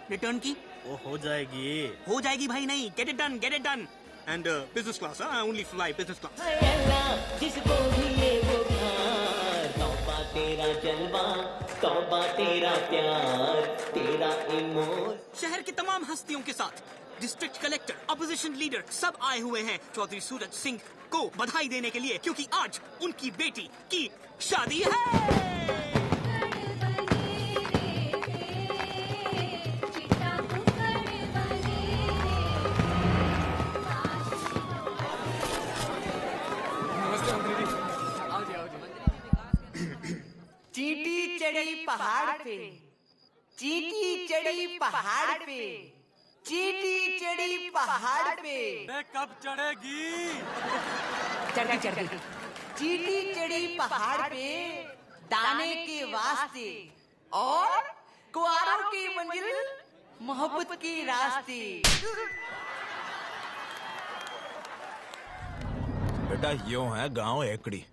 Return की? वो हो जाएगी भाई नहीं, get it done and business class, only fly business class. जिसको भी ये वो प्यार, तौबा तेरा जलवा, तौबा तेरा प्यार, तेरा इमोशन। शहर के तमाम हस्तियों के साथ डिस्ट्रिक्ट कलेक्टर, अपोजिशन लीडर सब आए हुए हैं चौधरी सूरज सिंह को बधाई देने के लिए, क्योंकि आज उनकी बेटी की शादी है। चींटी चढ़ी पहाड़ पे, चींटी चढ़ी पहाड़ पे, चींटी चढ़ी पहाड़ पे। कब चढ़ेगी? चढ़ गई। चींटी चढ़ी पहाड़ पे दाने के वास्ते और कुआरों की मंजिल मोहब्बत के रास्ते। बेटा यूं है गांव एकड़ी,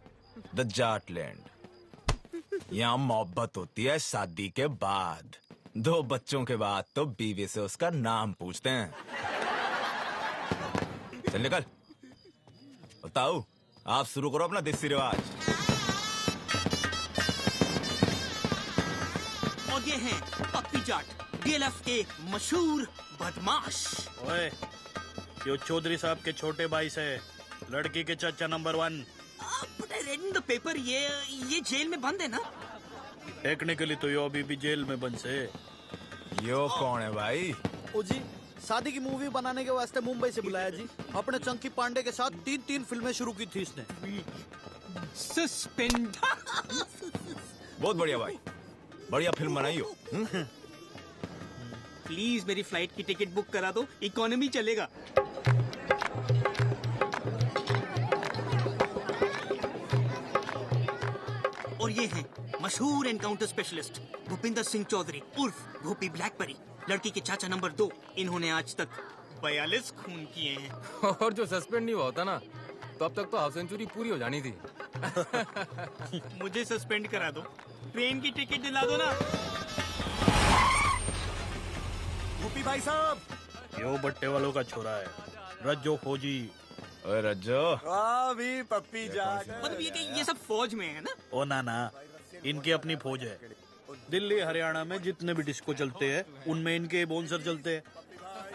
द जाटलैंड। यहाँ मोहब्बत होती है शादी के बाद, 2 बच्चों के बाद तो बीवी से उसका नाम पूछते हैं। चल निकल। बताओ, आप शुरू करो अपना देसी रिवाज। और ये हैं पप्पी जाट, डीएलएफ के मशहूर बदमाश। ओए, यो चौधरी साहब के छोटे भाई से लड़की के चाचा number 1। But I read in the paper, ये जेल में बंद है ना? टेक्निकली तो यो अभी भी जेल में बंद से। यो कौन है भाई? ओ जी, शादी की मूवी बनाने के वास्ते मुंबई से बुलाया जी। अपने चंकी पांडे के साथ 3 फिल्में शुरू की थी इसने। सस्पेंड। बहुत बढ़िया भाई, बढ़िया फिल्म बनाई हो। प्लीज मेरी फ्लाइट की टिकट बुक करा दो, इकोनॉमी चलेगा। और ये हैं मशहूर एनकाउंटर स्पेशलिस्ट भूपिंदर सिंह चौधरी उर्फ भूपी ब्लैकबेरी, लड़की के चाचा नंबर 2। इन्होंने आज तक 42 खून किए हैं। और जो सस्पेंड नहीं हुआ होता ना, तो अब तक तो हाफ सेंचुरी पूरी हो जानी थी। मुझे सस्पेंड करा दो, ट्रेन की टिकट दिला दो ना। भूपी भाई साहब, यो बट्टे वालों का छोरा है, रज्जो फौजी। ओए रज्जो, भी पप्पी जाट। मतलब ये सब फौज में है ना? ओ ना, इनकी अपनी फौज है। दिल्ली हरियाणा में जितने भी डिस्को चलते हैं उनमें इनके बोनसर चलते हैं,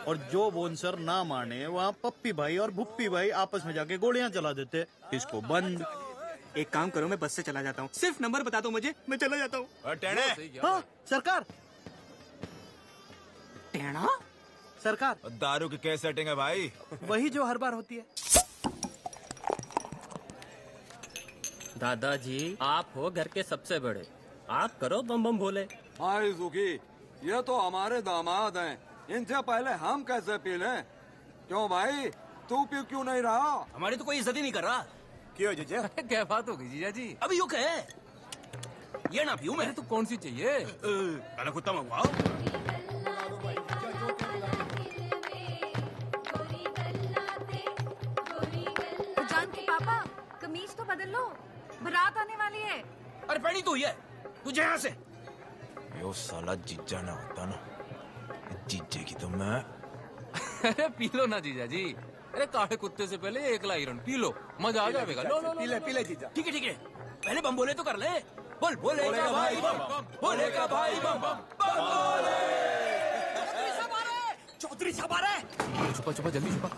और जो बोनसर ना माने वहाँ पप्पी भाई और भुप्पी भाई आपस में जाके गोलियां चला देते हैं। इसको बंद। एक काम करो, मैं बस से चला जाता हूँ, सिर्फ नंबर बता दो मुझे, मैं चला जाता हूँ। टेढ़े। हाँ सरकार, टेढ़ा? सरकार दारू की क्या सेटिंग है भाई? वही जो हर बार होती है। दादाजी, आप हो घर के सबसे बड़े, आप करो बम बम भोले। हाय सुखी, ये तो हमारे दामाद हैं, इनसे पहले हम कैसे पी लें? क्यों भाई, तू पी क्यों नहीं रहा? हमारी तो कोई इज्जत ही नहीं कर रहा। क्यों जीजा? क्या बात हो गई जीजा जी? अभी यो कहे ये ना पीऊं मैं तो कौन सी चाहिए? काला कुत्ता मंगवाओ। जान के पापा, कमीज तो बदल लो, बारात आने वाली है। अरे पहनी तो ये, तुझे यहाँ से। यो साला जीजा ना होता ना, जीजे की तो मैं। अरे पी लो ना जीजा जी। अरे काले कुत्ते से पहले 1 लाइरन पी लो, मजा आ जाएगा। लो लो पी ले जीजा। ठीक है, पहले बम बोले तो कर ले। बोल बोलेगा भाई बम, बोलेगा भाई बम बम बोले। चौधरी साहब आ रहे। छुपा जल्दी छुपा।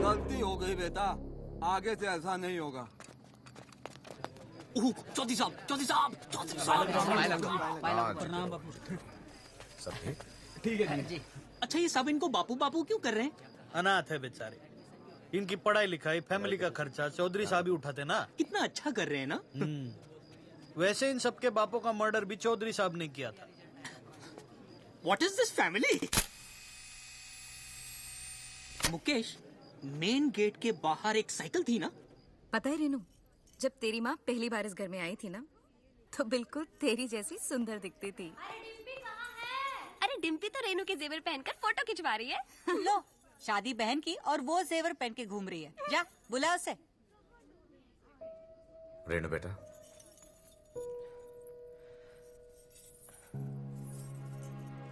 गलती हो गई बेटा, आगे से ऐसा नहीं होगा। चौधरी साहब। सब ठीक है जी। अच्छा, ये सब इनको बापू बापू क्यों कर रहे हैं? अनाथ है बेचारे, इनकी पढ़ाई लिखाई फैमिली का खर्चा चौधरी साहब ही उठाते ना। कितना अच्छा कर रहे हैं ना। वैसे इन सबके बापों का मर्डर भी चौधरी साहब ने किया था। What is this family? Mukesh, main gate के बाहर एक साइकिल थी ना? पता है रेनू, जब तेरी माँ पहली बार इस घर में आई थी ना, तो बिल्कुल तेरी जैसी सुंदर दिखती थी। अरे डिम्पी तो रेनू के जेवर पहनकर फोटो खिंचवा रही है। लो, शादी बहन की और वो जेवर पहन के घूम रही है। जा बुला उसे। रेनू बेटा,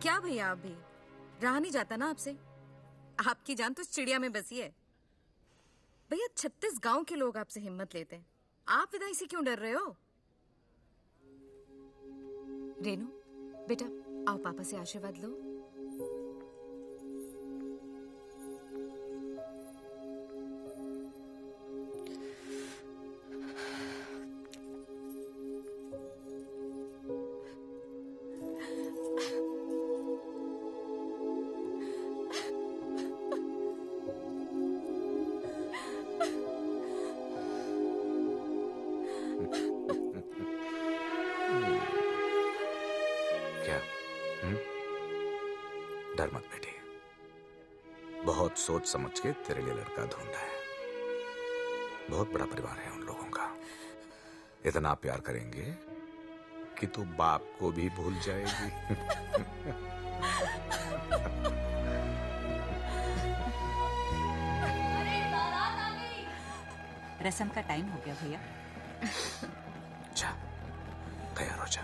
क्या भैया, आप भी रहा नहीं जाता ना आपसे। आपकी जान तो इस चिड़िया में बसी है। भैया 36 गांव के लोग आपसे हिम्मत लेते हैं, आप विदाई से क्यों डर रहे हो? रेनू बेटा, आओ पापा से आशीर्वाद लो। डर मत बेटी, बहुत सोच समझ के तेरे लिए लड़का ढूंढा है। बहुत बड़ा परिवार है उन लोगों का, इतना प्यार करेंगे कि तू बाप को भी भूल जाएगी। रस्म का टाइम हो गया भैया। जा तैयार हो जा।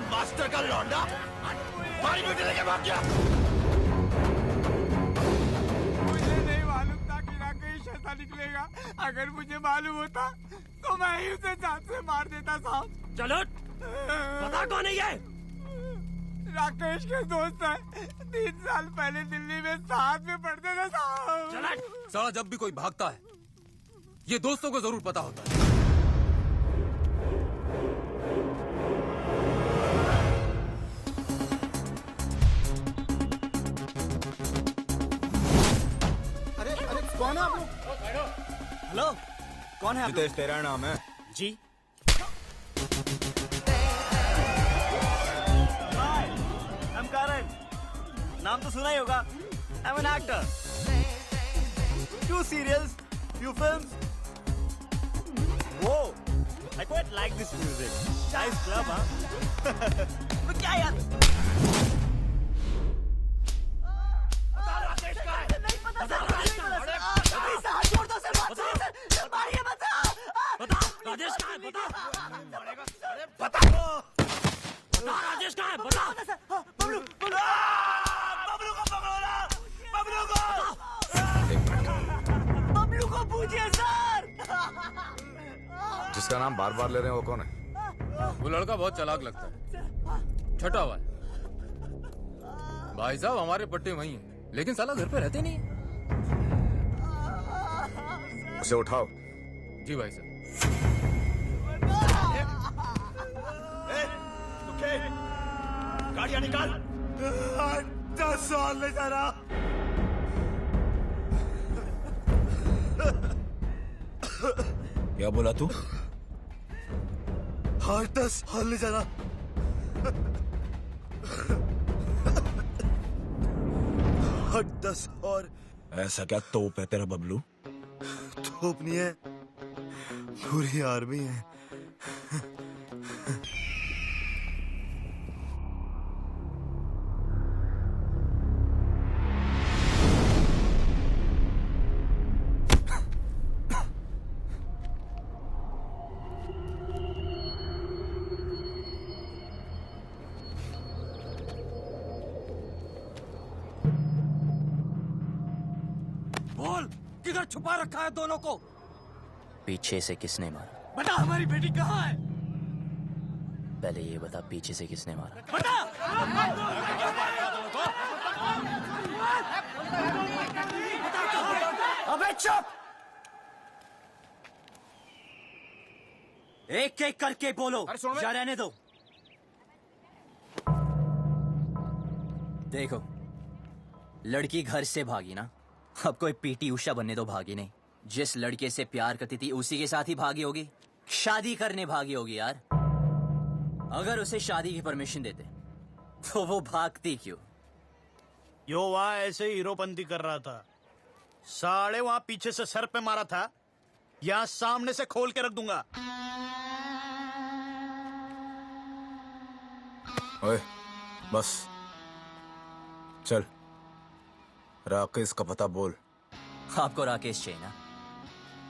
मास्टर का लौंडा मारी बेटे लेके भाग गया। मुझे नहीं मालूम था कि राकेश ऐसा निकलेगा। अगर मुझे मालूम होता तो मैं ही उसे जान से मार देता साहब। चलो बता कौन है ये? राकेश के दोस्त है, 3 साल पहले दिल्ली में साथ में पढ़ते थे साहब। साला जब भी कोई भागता है ये दोस्तों को जरूर पता होता है। कौन है आप लोग? हेलो, कौन है आप? जितेश तेरा नाम है? जी। हाय, I'm Karan। नाम तो सुना ही होगा। I'm an actor। Few serials, few films। Whoa, I quite like this music। Nice club, हाँ? तो क्या यार? राजेश कहाँ है? बता राजेश कहाँ है? बता। बबलू को पकड़ो ना, बबलू को पूछिए सर। जिसका नाम बार बार ले रहे हैं वो कौन है? वो लड़का बहुत चालाक लगता है, छठा हुआ है। भाई साहब हमारे पट्टे वही हैं, लेकिन साला घर पे रहते नहीं। उसे उठाओ। जी भाई साहब। गाड़ियां निकाल। 10 साल ले जा रहा। क्या बोला तू? 10 साल ले जा रहा। 10 और। ऐसा क्या तोप है तेरा बबलू? तोप नहीं है, पूरी आर्मी है। कर छुपा रखा है दोनों को? पीछे से किसने मारा? बता, हमारी बेटी कहाँ है? पहले ये बता, पीछे से किसने मारा? बता! अबे चुप! एक एक करके बोलो, या रहने दो। देखो, लड़की घर से भागी ना, अब कोई पीटी उषा बनने तो भागी नहीं। जिस लड़के से प्यार करती थी उसी के साथ ही भागी होगी, शादी करने भागी होगी यार। अगर उसे शादी की परमिशन देते तो वो भागती क्यों? यो वहां ऐसे हीरोपंती कर रहा था, साले वहां पीछे से सर पे मारा था, यहां सामने से खोल के रख दूंगा। ओए, बस चल, राकेश का पता बोल। आपको राकेश चाहिए ना?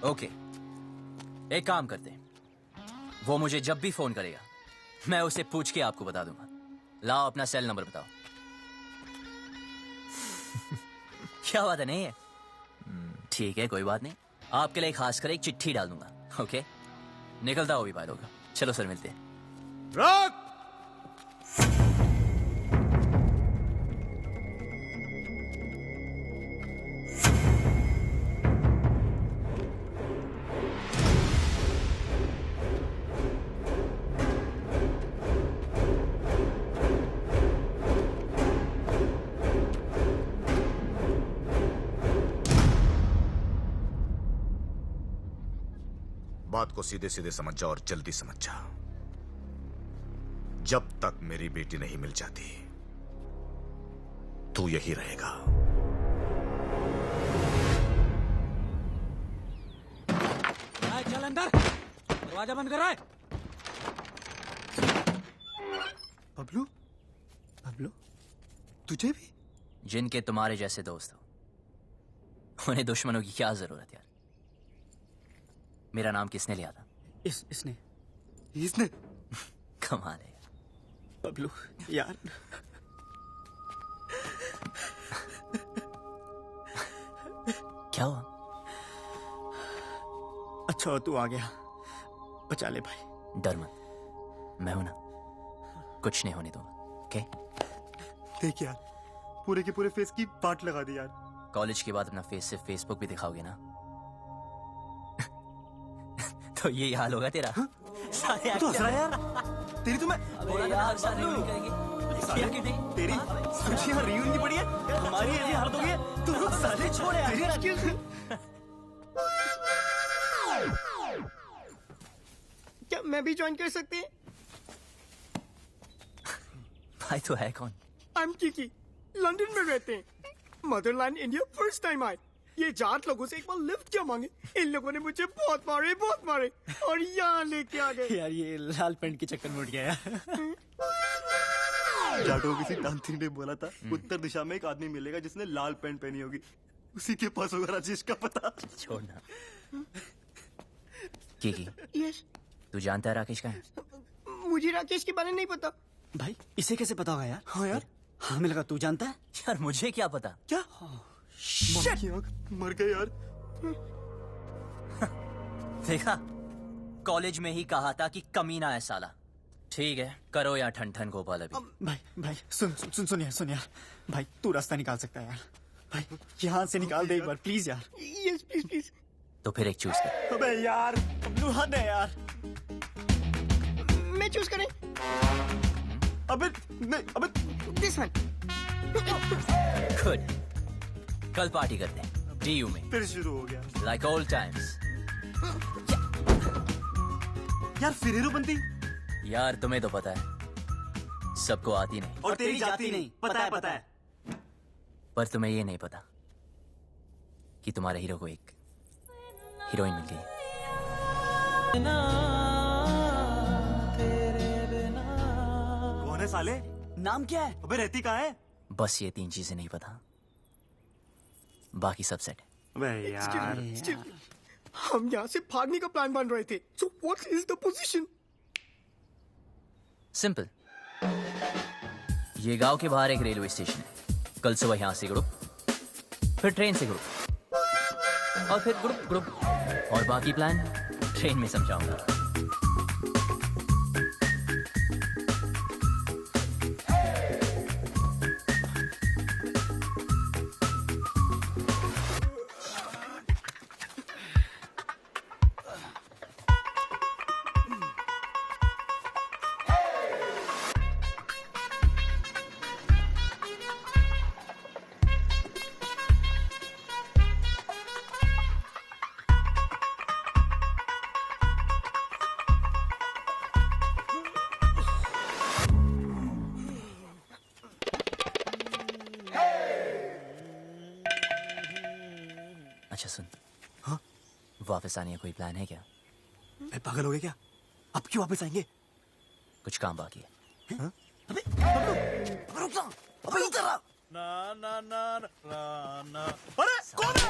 ओके, एक काम करते हैं, वो मुझे जब भी फोन करेगा मैं उसे पूछ के आपको बता दूंगा। लाओ अपना सेल नंबर बताओ। क्या बात है, नहीं है? ठीक है, कोई बात नहीं, आपके लिए खास कर एक चिट्ठी डाल दूंगा। ओके, निकलता हो भी बात होगा। चलो सर, मिलते हैं। रॉक! बात को सीधे सीधे समझ जा और जल्दी समझ जा। जब तक मेरी बेटी नहीं मिल जाती तू यही रहेगा। चल अंदर, दरवाजा बंद कर रहा है। बबलू, बबलू, तुझे भी? जिनके तुम्हारे जैसे दोस्त हो उन्हें दुश्मनों की क्या जरूरत यार। मेरा नाम किसने लिया था? इसने कमाल है बबलू यार। क्या हुआ? अच्छा तू आ गया, बचा ले भाई। डर मत, मैं हूं ना, कुछ नहीं होने दूंगा। ओके? देख यार, पूरे के पूरे फेस की बाट लगा दी यार। कॉलेज के बाद अपना फेस से फेसबुक भी दिखाओगे ना? तो ये हाल होगा तेरा। सारे तो हंस रहा है यार। तेरी तो मैं यार शादी नहीं करेगी। तेरी सोची यार, रियून की पड़ी है, हमारी ऐसी हालत हो गई है। तू साले छोड़ यार। क्या मैं भी ज्वाइन कर सकती है? भाई तो है कौन? आई एम किकी, लंदन में रहते हैं। मदरलैंड इंडिया फर्स्ट टाइम आए। ये जाट लोगों से एक बार लिफ्ट क्या मांगे, इन लोगों ने मुझे बहुत मारे और यहाँ लेके आ गए। यार ये लाल पेंट के चक्कर में उठ गया यार। जाटों किसी तांत्रिक ने बोला था उत्तर दिशा में एक आदमी मिलेगा जिसने लाल पेंट पहनी होगी, उसी के पास होगा राजेश का पता। छोड़ना। किकी, यस, तू जानता है राकेश का है? मुझे राकेश के बारे में नहीं पता। भाई इसे कैसे पता होगा यार? हाँ यार, हमें लगा तू जानता है। यार मुझे क्या पता? क्या? मर गए यार। देखा, कॉलेज में ही कहा था कि कमीना है साला। ठीक है, करो या ठन ठन गोपाल अभी। भाई सुन यार, भाई तू रास्ता निकाल सकता है यार। भाई यहाँ से निकाल दे एक बार प्लीज यार। Yes please. तो फिर एक चूज कर। अबे यार, बबलू हद है यार। मैं चूज करें? अबे दिस वन। गुड, कल पार्टी करते हैं डीयू में। फिर शुरू हो गया लाइक ओल्ड टाइम्स। यार फिर हीरोपंती? यार तुम्हें तो पता है सबको आती नहीं, और तेरी जाती नहीं। पता है। पर तुम्हें ये नहीं पता कि तुम्हारे हीरो को एक हीरोइन मिल गई। कौन है साले? नाम क्या है? अबे रहती कहाँ है? बस ये 3 चीजें नहीं पता, बाकी सब सेट है। अबे यार, हम यहाँ से भागने का प्लान बन रहे थे। So what is the position? Simple, ये गांव के बाहर एक रेलवे स्टेशन है। कल सुबह यहाँ से ग्रुप, फिर ट्रेन से ग्रुप, और फिर ग्रुप ग्रुप, और बाकी प्लान ट्रेन में समझाऊंगा। अच्छा सुन, हाँ वापस आने का कोई प्लान है क्या? मैं पागल हो गया क्या? अब क्यों वापस आएंगे? कुछ काम बाकी है। हाँ? अबे रुक जा, अबे इधर आ। ना ना ना ना ना, अरे कौन है?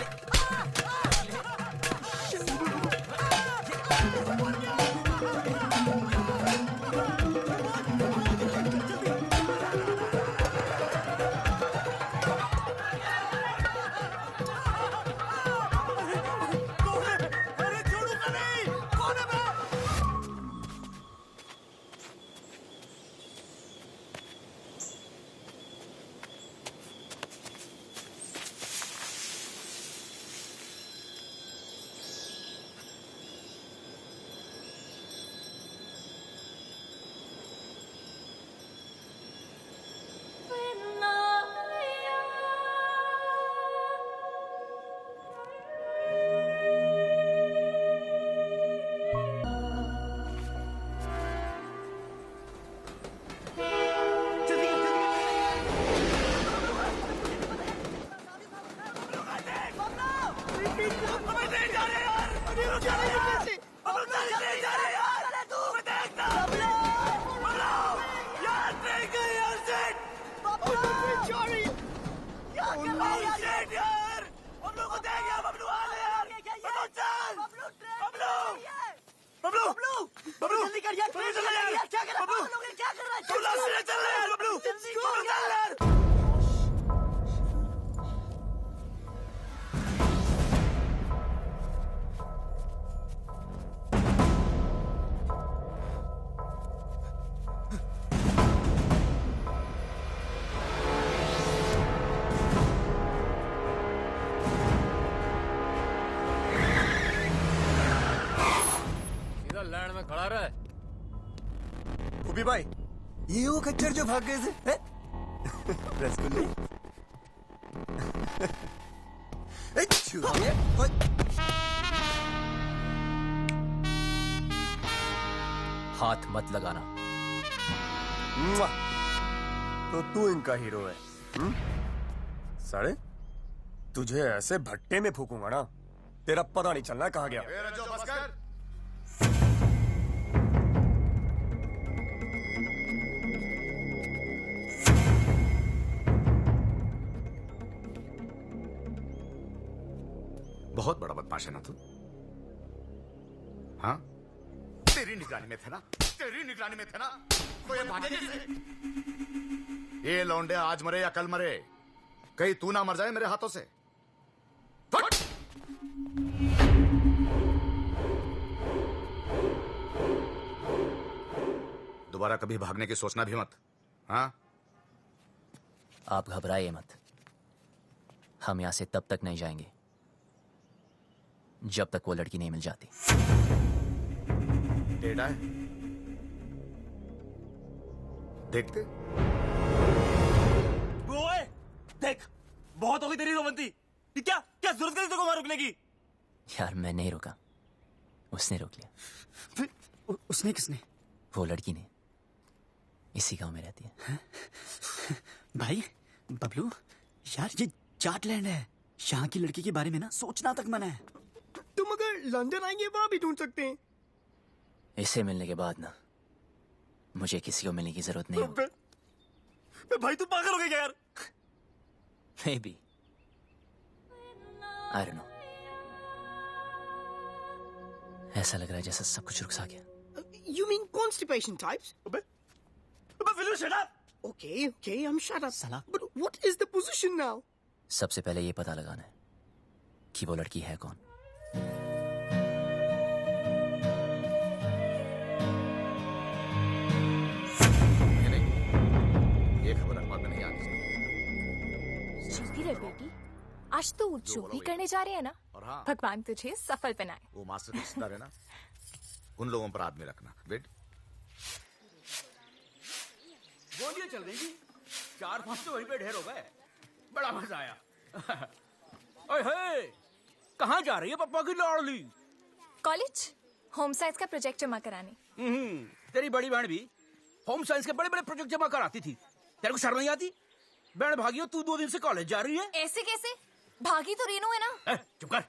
लैंड में खड़ा रहा है। गोपी भाई, ये वो खच्चर जो भाग गए थे? रसगुल्ले। हाथ मत लगाना। तो तू इनका हीरो है? साले तुझे ऐसे भट्टे में फूकूंगा ना, तेरा पता नहीं चलना कहाँ गया। बहुत बड़ा बदमाश है ना तू? हाँ, तेरी निगरानी में थे ना, तेरी निगरानी में थे ना, तो ये भागे कैसे? ये लौंडे आज मरे या कल मरे, कहीं तू ना मर जाए मेरे हाथों से। दोबारा कभी भागने की सोचना भी मत। हाँ, आप घबराइए मत, हम यहां से तब तक नहीं जाएंगे जब तक वो लड़की नहीं मिल जाती। टेढ़ा है, देखते। ओए, देख, बहुत हो गई तेरी रोमंती। क्या क्या जरूरत है तेरे को वहां रुकने की? यार मैं नहीं रुका, उसने रोक लिया। उसने किसने? वो लड़की ने, इसी गांव में रहती है। भाई बबलू, यार ये जाटलैंड है, यहाँ की लड़की के बारे में ना सोचना तक मना है। तुम अगर लंदन आएंगे वहां भी ढूंढ सकते हैं। इसे मिलने के बाद ना मुझे किसी को मिलने की जरूरत नहीं होगी। भाई तू पागल हो गया यार। Maybe. I don't know. ऐसा लग रहा है जैसा सब कुछ रुक सा गया। You mean constipation types? Will you shut up? Okay, I'm shut up. Salah. But what is the position now? सबसे पहले ये पता लगाना है कि वो लड़की है कौन। है बेटी, आज तो जो भी करने जा रहे हैं ना, और हाँ, भगवान तुझे सफल बनाए। वो मास्टर के रिश्तेदार है ना, उन लोगों पर आदमी रखना। वेट। गोलियां चल रही थी, 4-5 तो वहीं पे ढेर हो गए। बड़ा मजा आया। ओए, कहाँ जा रही है पप्पा की लाडली? कॉलेज होम साइंस का प्रोजेक्ट जमा कराने। तेरी बड़ी बहन भी होम साइंस के बड़े बड़े प्रोजेक्ट जमा कराती थी। तेरे को शर्म नहीं आती? बहन भागी हो, तू 2 दिन से कॉलेज जा रही है। ऐसे कैसे? भागी तो रेनू है ना। चुप कर,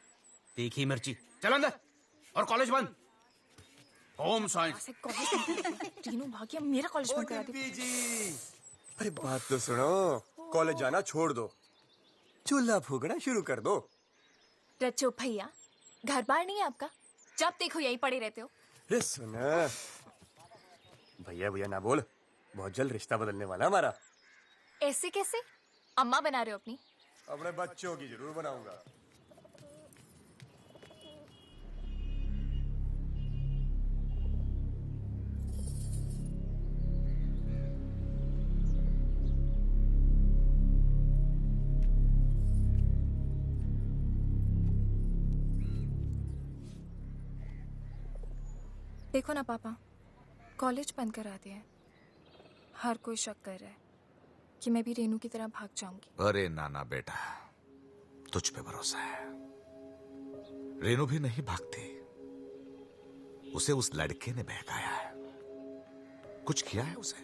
तीखी मिर्ची। चल अंदर, और कॉलेज बंद। Home science. रेनू भागी, मेरा कॉलेज बंद करा दी। अरे बात तो सुनो, कॉलेज जाना छोड़ दो, चूल्हा फूकना शुरू कर दो। रच्चो भैया, घर बार नहीं है आपका? जब देखो यही पड़े रहते हो। अरे सुना, भैया भैया ना बोल, बहुत जल्द रिश्ता बदलने वाला हमारा। ऐसे कैसे? अम्मा बना रहे हो अपनी? अपने बच्चों की जरूर बनाऊंगा। देखो ना पापा, कॉलेज बंद करा दिया है। हर कोई शक कर रहा है कि मैं भी रेनू की तरह भाग जाऊंगी। अरे नाना बेटा, तुझ पे भरोसा है। रेनू भी नहीं भागती, उसे उस लड़के ने बहकाया है, कुछ किया है उसे।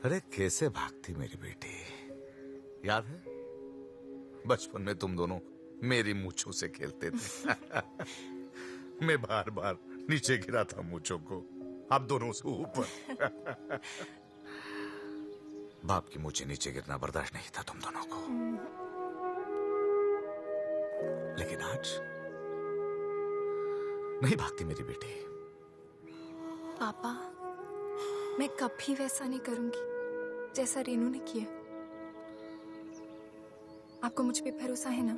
अरे कैसे भागती मेरी बेटी, याद है बचपन में तुम दोनों मेरी मूंछों से खेलते थे। मैं बार बार नीचे गिरा था मूंछों को, आप दोनों से ऊपर। बाप की मूंछें नीचे गिरना बर्दाश्त नहीं था तुम दोनों को, लेकिन आज नहीं भागती मेरी बेटी। पापा, मैं कभी वैसा नहीं करूंगी जैसा रेनू ने किया। आपको मुझ पे भरोसा है ना?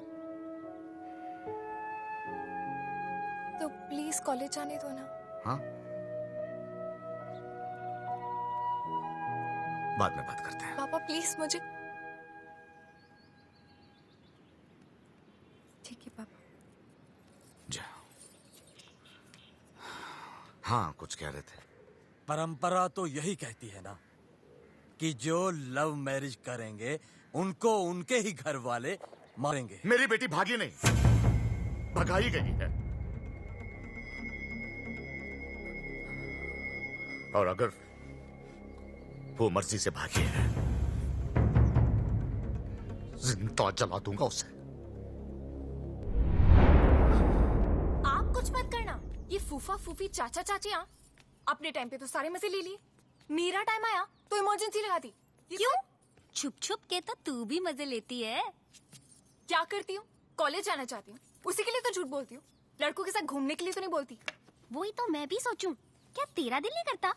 तो प्लीज कॉलेज जाने दो ना। हाँ, बाद में बात करते हैं। पापा प्लीज मुझे। ठीक है पापा। जा। हाँ, कुछ कह रहे थे। परंपरा तो यही कहती है ना कि जो लव मैरिज करेंगे उनको उनके ही घर वाले मारेंगे। मेरी बेटी भागी नहीं, भगाई गई है। और अगर वो मर्जी से भागी है, जिंदा जला दूंगा उसे। आप कुछ मत करना। ये फूफा फूफी चाचा चाचियां अपने टाइम पे तो सारे मजे ले लिए। मेरा टाइम आया तो इमरजेंसी लगा दी। क्यों? छुप छुप के तो तू भी मजे लेती है। क्या करती हूँ? कॉलेज जाना चाहती हूँ, उसी के लिए तो झूठ बोलती हूँ। लड़कों के साथ घूमने के लिए तो नहीं बोलती। वही तो मैं भी सोचूं, क्या तेरा दिल नहीं करता?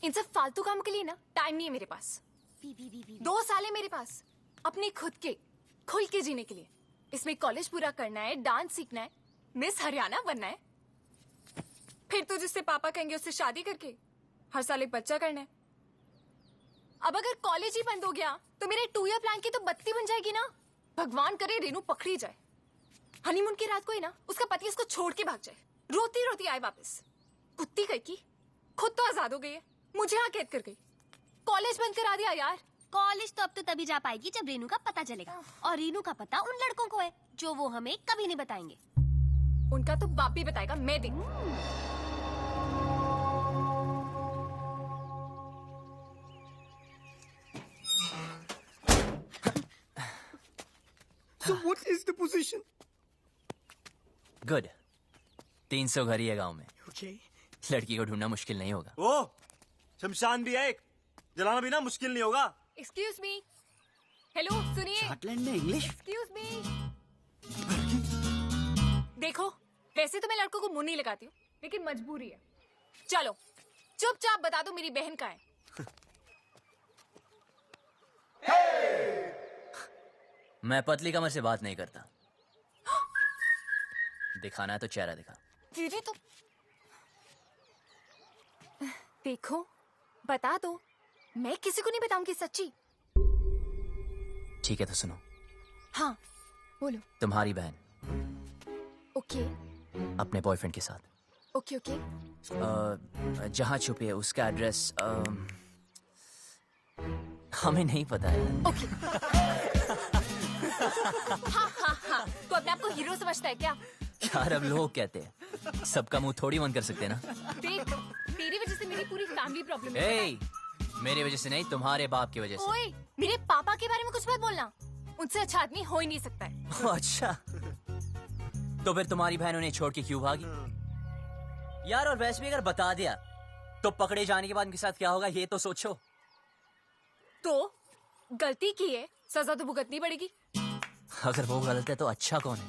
इन सब फालतू काम के लिए ना टाइम नहीं है मेरे पास। 2 साल है मेरे पास अपने खुद के खुल के जीने के लिए। इसमें कॉलेज पूरा करना है, डांस सीखना है, मिस हरियाणा बनना है, फिर तो जिससे पापा कहेंगे उससे शादी करके हर साल एक बच्चा करना है। अब अगर कॉलेज ही बंद हो गया तो मेरे 2 ईयर प्लान की तो बत्ती बन जाएगी ना। भगवान करे रेनू पकड़ी जाए, हनीमून की रात को ही ना उसका पति उसको छोड़ के भाग जाए, रोती रोती आए वापस। कुत्ती कहीं की खुद तो आजाद हो गई है, मुझे यहाँ कैद कर गई। कॉलेज बंद करा दिया यार। कॉलेज तो अब तो तभी जा पाएगी जब रेनू का पता चलेगा, और रेनू का पता उन लड़कों को है जो वो हमें कभी नहीं बताएंगे। उनका तो बाप भी बताएगा, मैं देखूं। So what is the position? Good. 300 घर ही है गांव में। Okay. लड़की को ढूंढना मुश्किल नहीं होगा। ओ, शमशान भी है एक, जलाना भी ना मुश्किल नहीं होगा। Excuse me. हेलो सुनिए। स्कॉटलैंड में इंग्लिश। Excuse me. देखो, वैसे तो मैं लड़कों को मुंह नहीं लगाती हूँ, लेकिन मजबूरी है। चलो चुपचाप बता दो मेरी बहन कहाँ है। मैं पतली कमर से बात नहीं करता। दिखाना है तो चेहरा दिखा। दीदी तो देखो, बता दो। मैं किसी को नहीं बताऊंगी सच्ची। ठीक है तो सुनो, हाँ बोलो। तुम्हारी बहन ओके अपने बॉयफ्रेंड के साथ ओके ओके जहाँ छुपी है उसका एड्रेस हमें नहीं पता है। ओके हाँ हाँ हाँ, तो अपने आप को हीरो समझता है क्या? यार अब लोग कहते हैं, सबका मुंह थोड़ी बंद कर सकते हैं ना। देख, तेरी वजह से मेरी पूरी फैमिली प्रॉब्लम है। ए, मेरी वजह से नहीं, तुम्हारे बाप की वजह से। ओए, मेरे पापा के बारे में कुछ मत बोलना, उनसे अच्छा आदमी हो ही नहीं सकता है। अच्छा, तो फिर तुम्हारी बहन उन्हें छोड़ के क्यों भागी? यार और वैसे भी अगर बता दिया तो पकड़े जाने के बाद उनके साथ क्या होगा ये तो सोचो। तो गलती की है, सजा तो भुगतनी पड़ेगी। अगर वो गलत है तो अच्छा कौन है?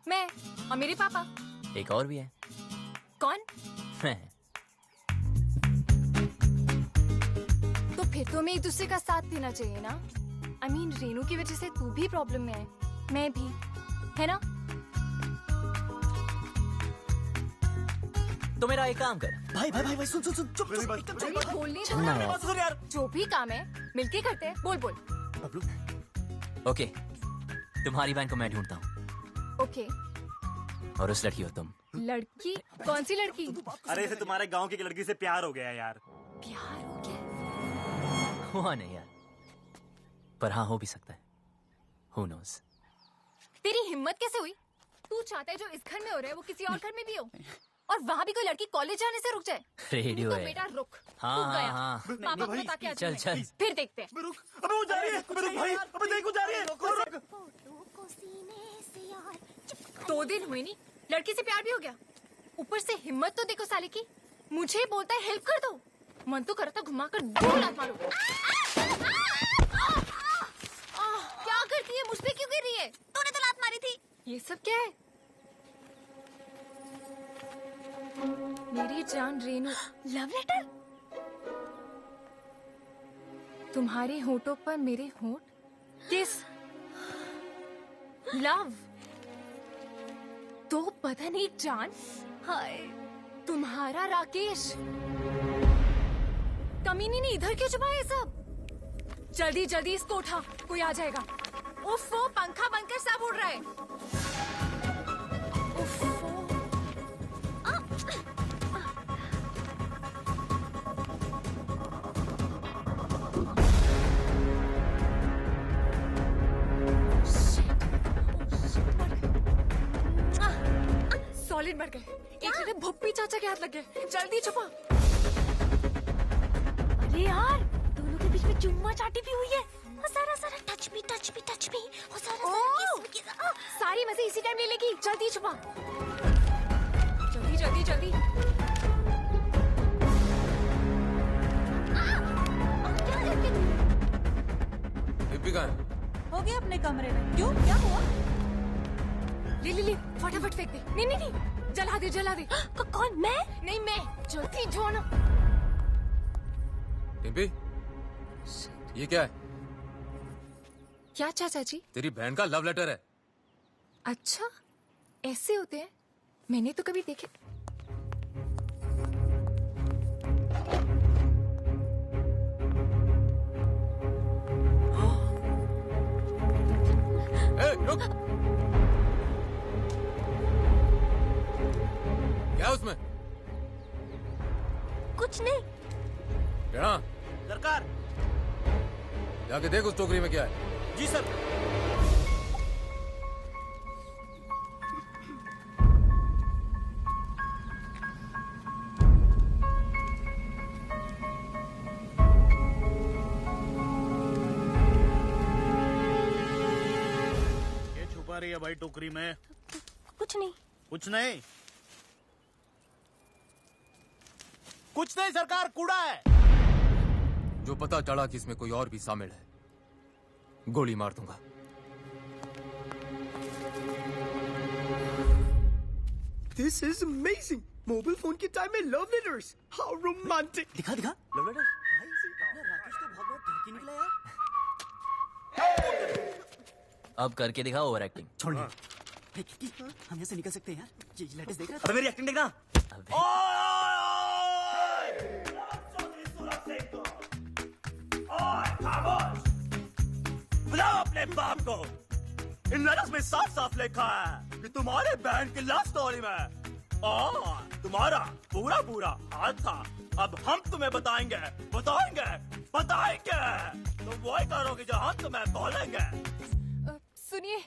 मैं और मेरे पापा। एक और भी है। कौन? मैं। तो फिर तो हमें एक दूसरे का साथ देना चाहिए ना। I mean, रेनू की वजह से तू भी प्रॉब्लम में है, मैं भी, है ना? तो मेरा एक काम कर। भाई भाई भाई सुन सुन सुन चुप अरे बोलने सुन ना यार। दो यार। जो भी काम है मिलके करते हैं। बोल बोल। ओके, तुम्हारी बहन को मैं ढूंढता हूँ ओके। और उस लड़की हो तुम। लड़की? कौन सी लड़की? अरे इसे तुम्हारे गांव की लड़की से प्यार हो गया है यार। प्यार हो गया? हुआ नहीं यार, पर हाँ हो भी सकता है। Who knows? तेरी हिम्मत कैसे हुई? तू चाहता है जो इस घर में हो रहा है वो किसी और घर में भी हो, और वहाँ भी कोई लड़की कॉलेज जाने से रुक जाए। रेडियो तो है। बेटा रुक। हाँ, तू हाँ, गया। हाँ। पापा को बता के चल, चल। फिर देखते हैं। अबे वो जा रही है, अबे रुक भाई, अबे देख वो जा रही है। 2 दिन हुए नहीं, लड़की से प्यार भी हो गया। ऊपर से हिम्मत तो देखो साले की, मुझे बोलता है हेल्प कर दो। मन तो करता घुमा कर 2 लात मारो। क्या करती है? मुझ पे क्यों गिर रही है? तूने तो लात मारी थी। ये सब क्या है? मेरी जान रेनू, लव लेटर? तुम्हारे होठों पर मेरे होठ, किस? लव? तो पता नहीं जान। हाय, तुम्हारा राकेश। कमीनी ने इधर क्यों छुपाया ये सब? जल्दी जल्दी इसको उठा, कोई आ जाएगा। उफ, वो पंखा बनकर सब उड़ रहा है। उफ, सॉलिड मर गए। एक जगह भुप्पी चाचा के हाथ लग गए। जल्दी छुपा। अरे यार, दोनों के बीच में चुम्मा चाटी भी हुई है। सारा सारा touch me touch me touch me. सारी मजे इसी टाइम ले लेगी। जल्दी छुपा, जल्दी जल्दी जल्दी। हो गया अपने कमरे में। क्यों, क्या हुआ? ले फटाफट फेंक दे। नहीं नहीं नहीं, जला दे जला दे। कौन? मैं? नहीं मैं। जल्दी जो ना। टिम्पी, ये क्या है? क्या चाचा जी? तेरी बहन का लव लेटर है। अच्छा, ऐसे होते हैं? मैंने तो कभी देखे। रुक। क्या है उसमें? कुछ नहीं। क्या? सरकार। जाके देख उस टोकरी में क्या है। जी सर। ये छुपा रही है भाई टोकरी में? कुछ नहीं। कुछ नहीं? कुछ नहीं सरकार, कूड़ा है। जो पता चला कि इसमें कोई और भी शामिल है, गोली मार दूंगा। This is amazing. Mobile phone के टाइम में लव लेटर्स, हाउ रोमांटिक। दिखा दिखा लव लेटर। भाई राकेश तो बहुत ठरकी निकला यार। अब करके दिखा ओवर एक्टिंग। छोड़। हम यहाँ से निकल सकते हैं यार। ये लेटेस्ट देख रहा है। अबे मेरी एक्टिंग देखना। बुलाओ अपने बाप को। इन लेटर्स में साफ साफ लिखा है कि तुम्हारे बहन की लव स्टोरी में तुम्हारा पूरा पूरा हाथ था। अब हम तुम्हें बताएंगे बताएंगे बताएंगे, तुम वही करोगे जो हम तुम्हें बोलेंगे। सुनिए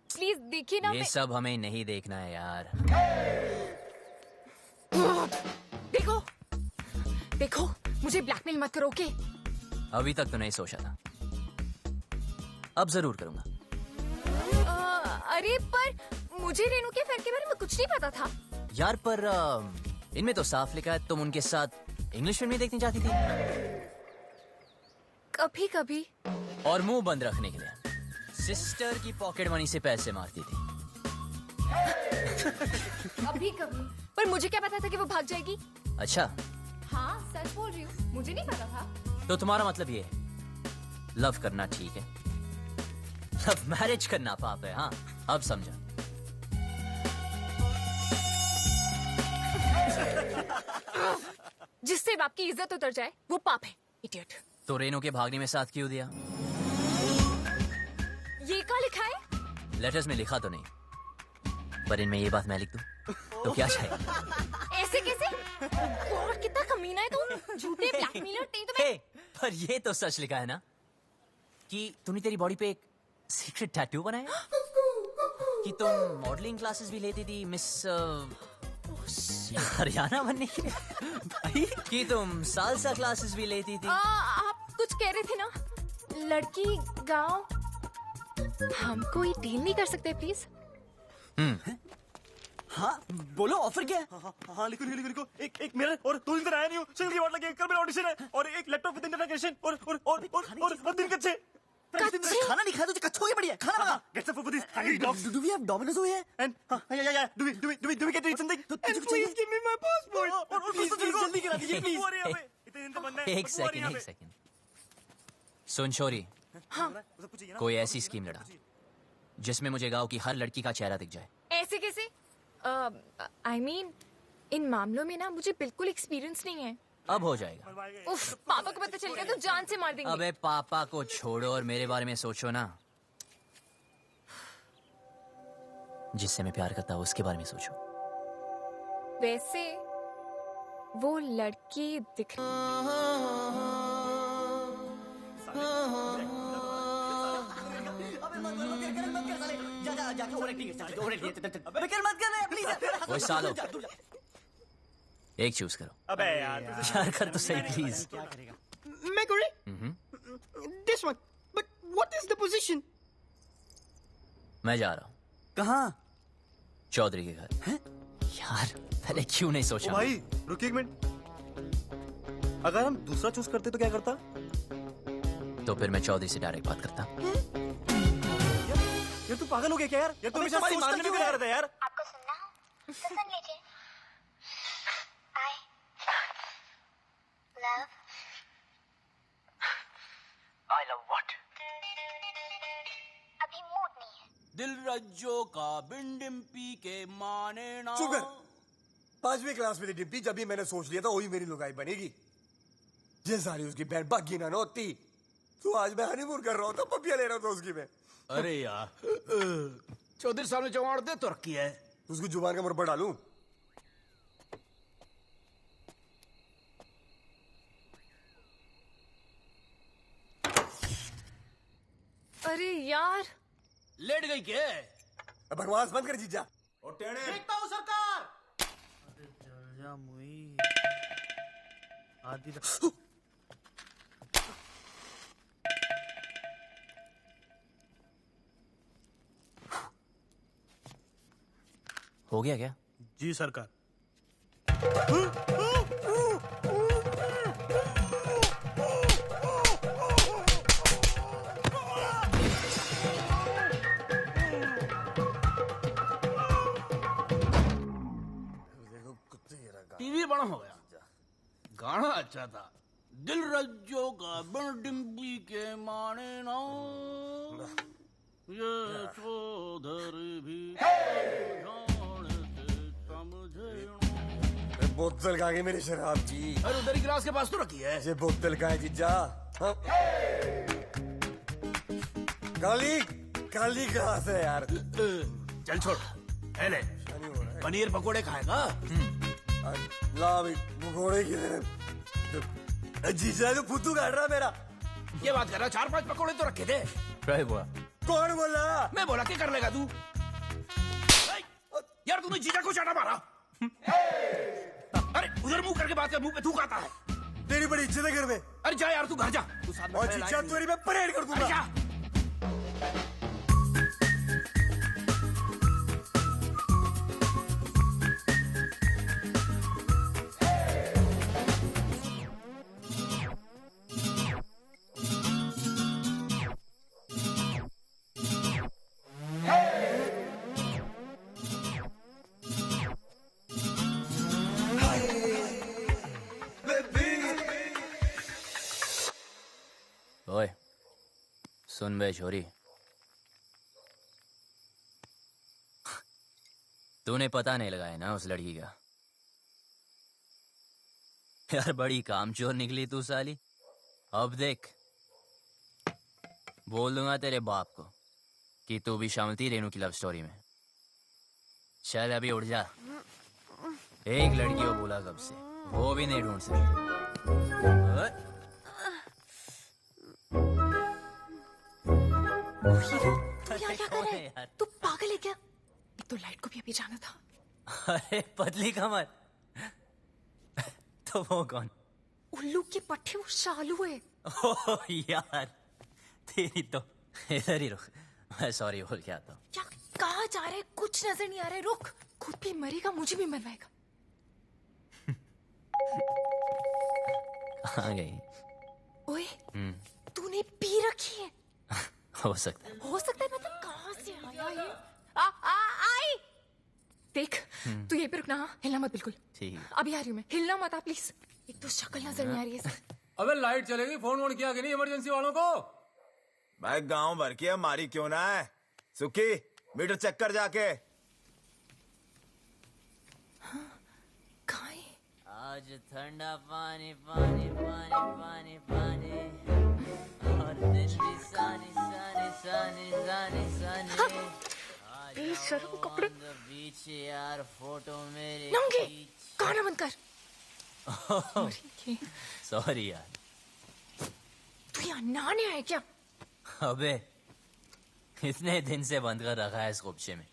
प्लीज, देखिए ना। ये सब हमें नहीं देखना है यार। देखो देखो, मुझे ब्लैकमेल मत करो, ओके? अभी तक तो नहीं सोचा था, अब जरूर करूंगा। अरे पर मुझे रेनू के अफेयर के बारे में कुछ नहीं पता था यार। पर इनमें तो साफ लिखा है तुम उनके साथ इंग्लिश फिल्में देखनी चाहती थी। कभी कभी। और मुंह बंद रखने के लिए सिस्टर की पॉकेट मनी से पैसे मारती थी। कभी कभी। पर मुझे क्या पता था कि वो भाग जाएगी? अच्छा, हाँ सच बोल रही हूँ, मुझे नहीं पता था। तो तुम्हारा मतलब ये है लव करना ठीक है, लव मैरिज करना पाप है। हाँ अब समझा। जिससे बाप की इज्जत उतर जाए वो पाप है, इडियट। तो रेनू के भागने में साथ क्यों दिया? ये क्या लिखा है? लेटर्स में लिखा तो नहीं, पर इनमें ये बात मैं लिख दूं तो क्या चाहिए? ऐसे कैसे? गॉड, कितना कमीना है तुम, झूठे ब्लैकमेलर। तुम्हें पर ये तो सच लिखा है ना कि तूने तेरी बॉडी पे एक सीक्रेट टैटू बनाया, कि तुम मॉडलिंग क्लासेस भी लेती थी मिस हरियाणा बनने के लिए, कि तुम सालसा क्लासेस भी लेती थी। आप कुछ कह रहे थे ना, लड़की गांव। हम कोई डील नहीं कर सकते प्लीज? हाँ बोलो, ऑफर क्या है? हाँ लिखो लिखो लिखो। एक मिरर और 2 दिन तक आया नहीं हूँ, सिंगल की वाट लगी, कल मेरा ऑडिशन है, और एक लैपटॉप विद इंटरनेट कनेक्शन, और दिन कच्चे। खाना नहीं खाया तो कच्चा हो गया। बढ़िया खाना बना। Get some food for this hungry dogs. Do we have Domino's over here? And yeah. Do we get to eat something? Please give me my passport. और जल्दी करा दीजिए प्लीज। एक सेकंड। सुन शोरी, कोई ऐसी स्कीम लड़ा जिसमें मुझे गांव की हर लड़की का चेहरा दिख जाए। ऐसे कैसे? I mean, इन मामलों में ना मुझे बिल्कुल एक्सपीरियंस नहीं है। अब हो जाएगा। उफ, पापा को पता चल गया तो जान से मार देंगे। अबे पापा को छोड़ो और मेरे बारे में सोचो ना। जिससे मैं प्यार करता हूँ उसके बारे में सोचो। वैसे वो लड़की दिख वो सालो, एक चूज करो। अबे यार कर तो सही प्लीज। मैं करूँ? This one. But what is the position? मैं जा रहा हूँ। कहाँ? चौधरी के घर। यार पहले क्यों नहीं सोचा? भाई रुकिए एक मिनट, अगर हम दूसरा चूज करते तो क्या करता? तो फिर मैं चौधरी से डायरेक्ट बात करता। यार तू पागल हो गया क्या यार? यार तू हमेशा हमारी मारने में क्या करता है यार? आपको सुनना हो तो सुन लीजिए। I love what? अभी मूड नहीं है। दिल रज्जो का बिंडिम्पी के माने ना। चुप कर। 5वीं क्लास में थी डिम्पी, जब भी मैंने सोच लिया था वही मेरी लुगाई बनेगी। ये सारी उसकी बहन बागी ना होती तो आज मैं हनीमून कर रहा होता, पपिया ले रहा था उसकी मैं। अरे यार चौधरी साहब ने चौड़ दे तो रखी है, उसकी जुबान का मुरब्बा डालूं? अरे यार लेट गई क्या? बकवास बंद कर जीजा। देखता हूँ सरकार। चल जा मुई आदि हो गया क्या? जी सरकार। टीवी बड़ा हो गया, गाना अच्छा था। दिल रज्जो का बिंडिम्पी के माने ना, ये चौधरी भी बोतल कहाँ गई मेरी शराब की? अरे उधर ही गिलास के पास तो रखी है। ये बोतल कहाँ है जीजा? काली खाली कहाँ से यार? चल छोड़, ले पनीर पकोड़े खाएगा? ला भाई पकोड़े की जीजा तो फुद्दू काट रहा मेरा। ये बात कर रहा, 4-5 पकोड़े तो रखे थे। बोला कौन बोला? मैं बोला क्या कर लेगा तू? यार तूने जीजा को चाटा मारा। अरे उधर मुंह करके बात कर, मुंह पे थूक आता है। तेरी बड़ी इज्जत है घर में। अरे जा यार, तू घर जा। तू साथ में और जीजा तेरी मैं परेड कर दूंगा। जा। ओए सुन बे छोरी, तूने पता नहीं लगाया ना उस लड़की का? यार बड़ी कामचोर निकली तू साली। अब देख, बोल दूंगा तेरे बाप को कि तू भी शामिल थी रेनू की लव स्टोरी में। चल अभी उठ जा। एक लड़की को बोला कब से, वो भी नहीं ढूंढ सकती। तू यहाँ क्या कर रहा है? तू पागल है क्या? एक तो लाइट को भी अभी जाना था। अरे पतली कमर। तो वो कौन? उल्लू के पट्टे, वो शालू है। ओह यार, तेरी तो इधर ही रुक, मैं सॉरी बोल के आता हूँ। क्या कहाँ जा रहे? कुछ नजर नहीं आ रहा है। रुक, खुद भी मरेगा, मुझे भी मरवाएगा। आ गई। ओए, तूने पी रखी है? हो सकता है। हो सकता है मतलब कहाँ से आया ये? आई देख, तू यहीं पे रुकना। हाँ, हिलना मत बिल्कुल। ठीक है। अभी आ रही हूँ मैं, हिलना मत आप प्लीज। एक तो शक्ल नजर नहीं आ रही है। अबे लाइट चलेगी, फोन वोन किया कि नहीं इमरजेंसी वालों को? भाई गांव भर की है, मारी क्यों ना है? सुखी मीटर चेक कर जाके। आज ठंडा पानी पानी पानी पानी पानी और दिन भी सानी सानी सानी सानी सानी। बेशर्म कपड़े। बीच यार फोटो मेरे नंगे, गाना बंद कर। सॉरी यार। तू यहाँ नहाने आया क्या? अबे इतने दिन से बंद कर रखा है इस खुपचे में।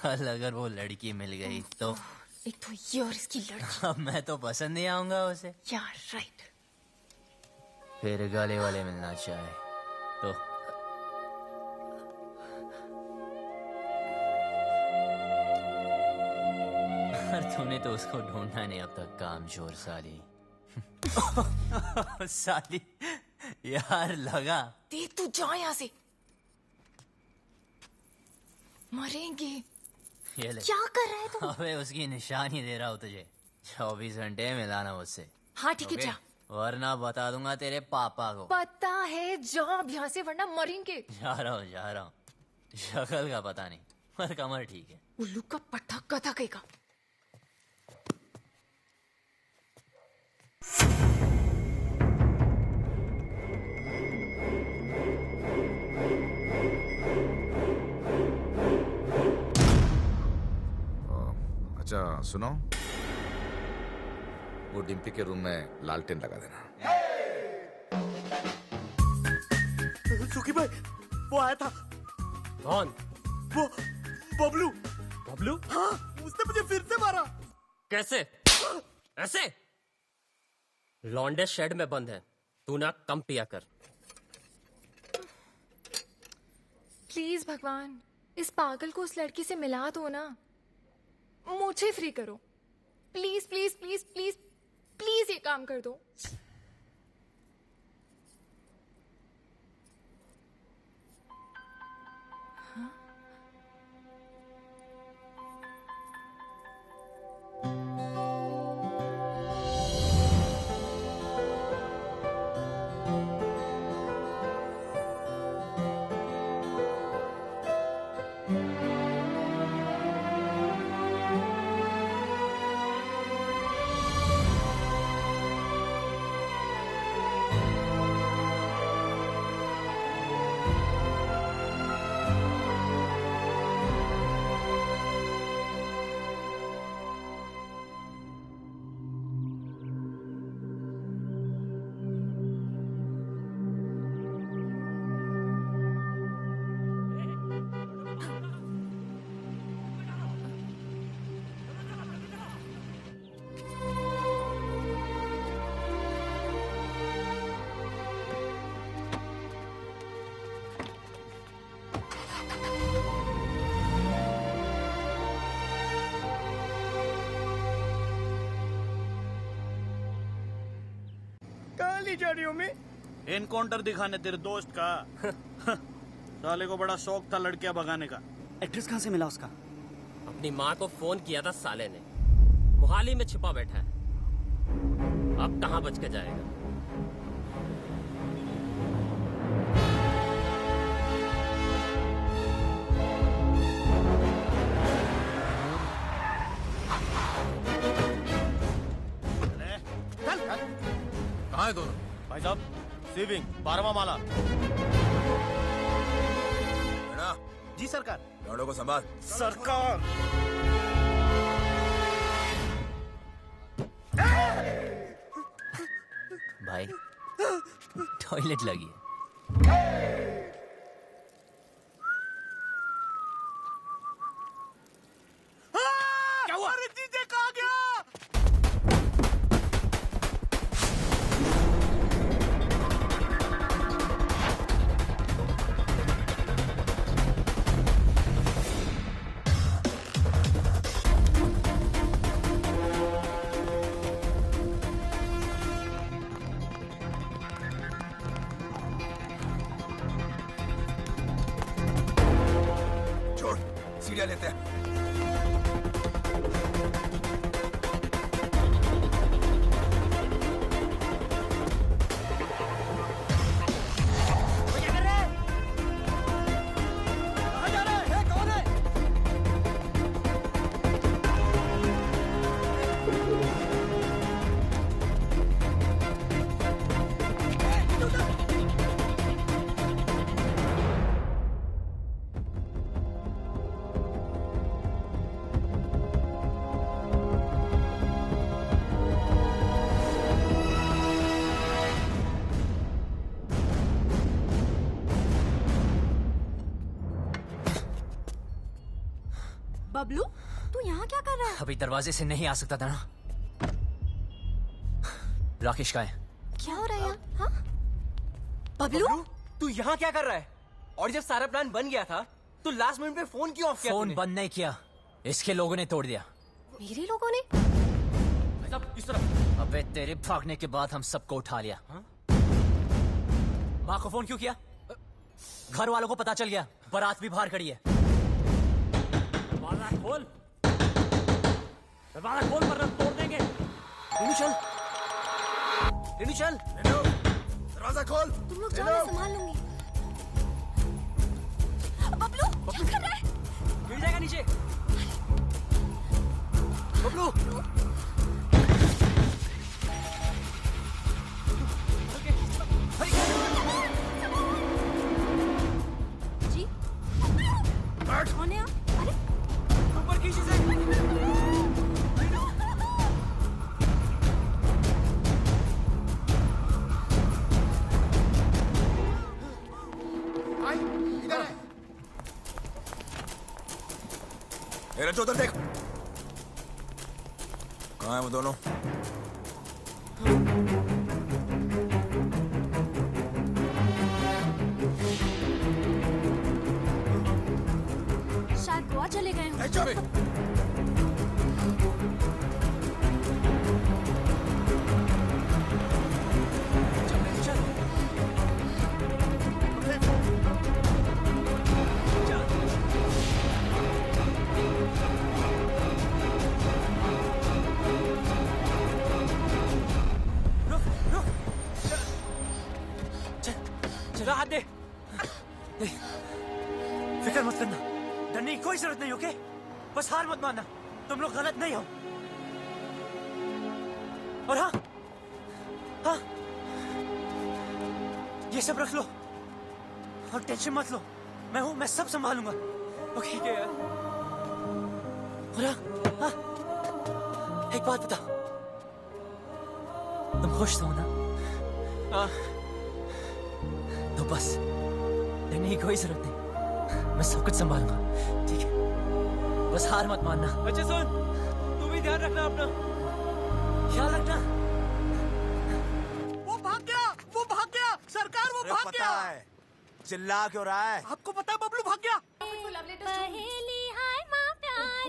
अगर वो लड़की मिल गई तो एक तो ये और इसकी लड़की। अब मैं तो पसंद नहीं आऊंगा उसे। यार राइट। फिर गले वाले मिलना चाहे तो तूने तो उसको ढूंढा नहीं अब तक, कामचोर साली। साली यार लगा। देख तू जा यहाँ से, मरेंगे। ये ले। क्या कर रहा है तू? अबे उसकी निशानी दे रहा हूँ तुझे, 24 घंटे मिलाना मुझसे। हाँ ठीक है, जा। वरना बता दूंगा तेरे पापा को। पता है, जा अब यहाँ से वरना मरेंगे। जा रहा हूँ। शक्ल का पता नहीं पर कमर ठीक है। उल्लू का पट्टा कथा कहेगा। अच्छा सुनो, वो डिम्पी के रूम में लालटेन लगा देना। सुखी भाई, वो आया था। कौन? वो बबलू। बबलू? हाँ, उसने मुझे फिर से मारा। कैसे? ऐसे? लॉन्डे शेड में बंद है, तू ना कम पिया कर। प्लीज भगवान, इस पागल को उस लड़की से मिला दो ना। मुझे फ्री करो please please please please please, ये काम कर दो। ले जा रही हो मैं? एनकाउंटर दिखाने तेरे दोस्त का। साले को बड़ा शौक था लड़कियां भगाने का। एड्रेस कहाँ से मिला उसका? अपनी माँ को फोन किया था साले ने, मोहाली में छिपा बैठा है। अब कहाँ बच के जाएगा? कहाँ है दोनों? भाई साहब, सीविंग 12वां माला। जी सरकार। लड़ों को संभाल। सरकार। भाई टॉयलेट लगी है। क्या हुआ? अरे जीजे कहाँ गया? छोड़, सीढ़ियाँ लेते हैं। बबलू, तू यहाँ क्या कर रहा है? अभी दरवाजे से नहीं आ सकता था ना। राकेश का है। क्या हो रहा है यहाँ? हाँ? बबलू, तू यहाँ क्या कर रहा है? और जब सारा प्लान बन गया था तो लास्ट मिनट पे फोन क्यों ऑफ किया? फोन बंद नहीं किया, इसके लोगों ने तोड़ दिया। मेरे लोगों ने? इस तरफ। अबे तेरे भागने के बाद हम सबको उठा लिया। माँ को फोन क्यों किया? घर वालों को पता चल गया, बारात भी बाहर खड़ी है। दरवाजा खोल, दरवाजा खोल वरना तोड़ देंगे। रेनू चल, रेनू चल, दरवाजा खोल। तुम लोग जाओ, मैं संभाल लूंगी। बबलू, क्या कर रहा है? गिर जाएगा नीचे। बबलू, जी कौन है आप? अरे ऊपर खींची से। इधर है। रजो उधर देख। कहाँ है वो दोनों? शायद गोवा चले गए हों। चला हाथ दे। फिक्र मत करना, डरने की कोई जरूरत नहीं, ओके? बस हार मत मानना, तुम लोग गलत नहीं हो। और हाँ हाँ, ये सब रख लो और टेंशन मत लो, मैं हूं, मैं सब संभालूंगा, ओके? ठीक है यार। और हाँ, एक बात बता, तुम खुश हो ना? हाँ। तो बस डरने की कोई जरूरत नहीं, मैं सब कुछ संभालूंगा, ठीक है? बस हार मत मानना। अच्छा सुन, तू भी ध्यान रखना अपना, ख्याल रखना। वो भाग गया, वो भाग गया, सरकार वो भाग गया। चिल्ला क्यों रहा है? आपको पता है बबलू भाग गया।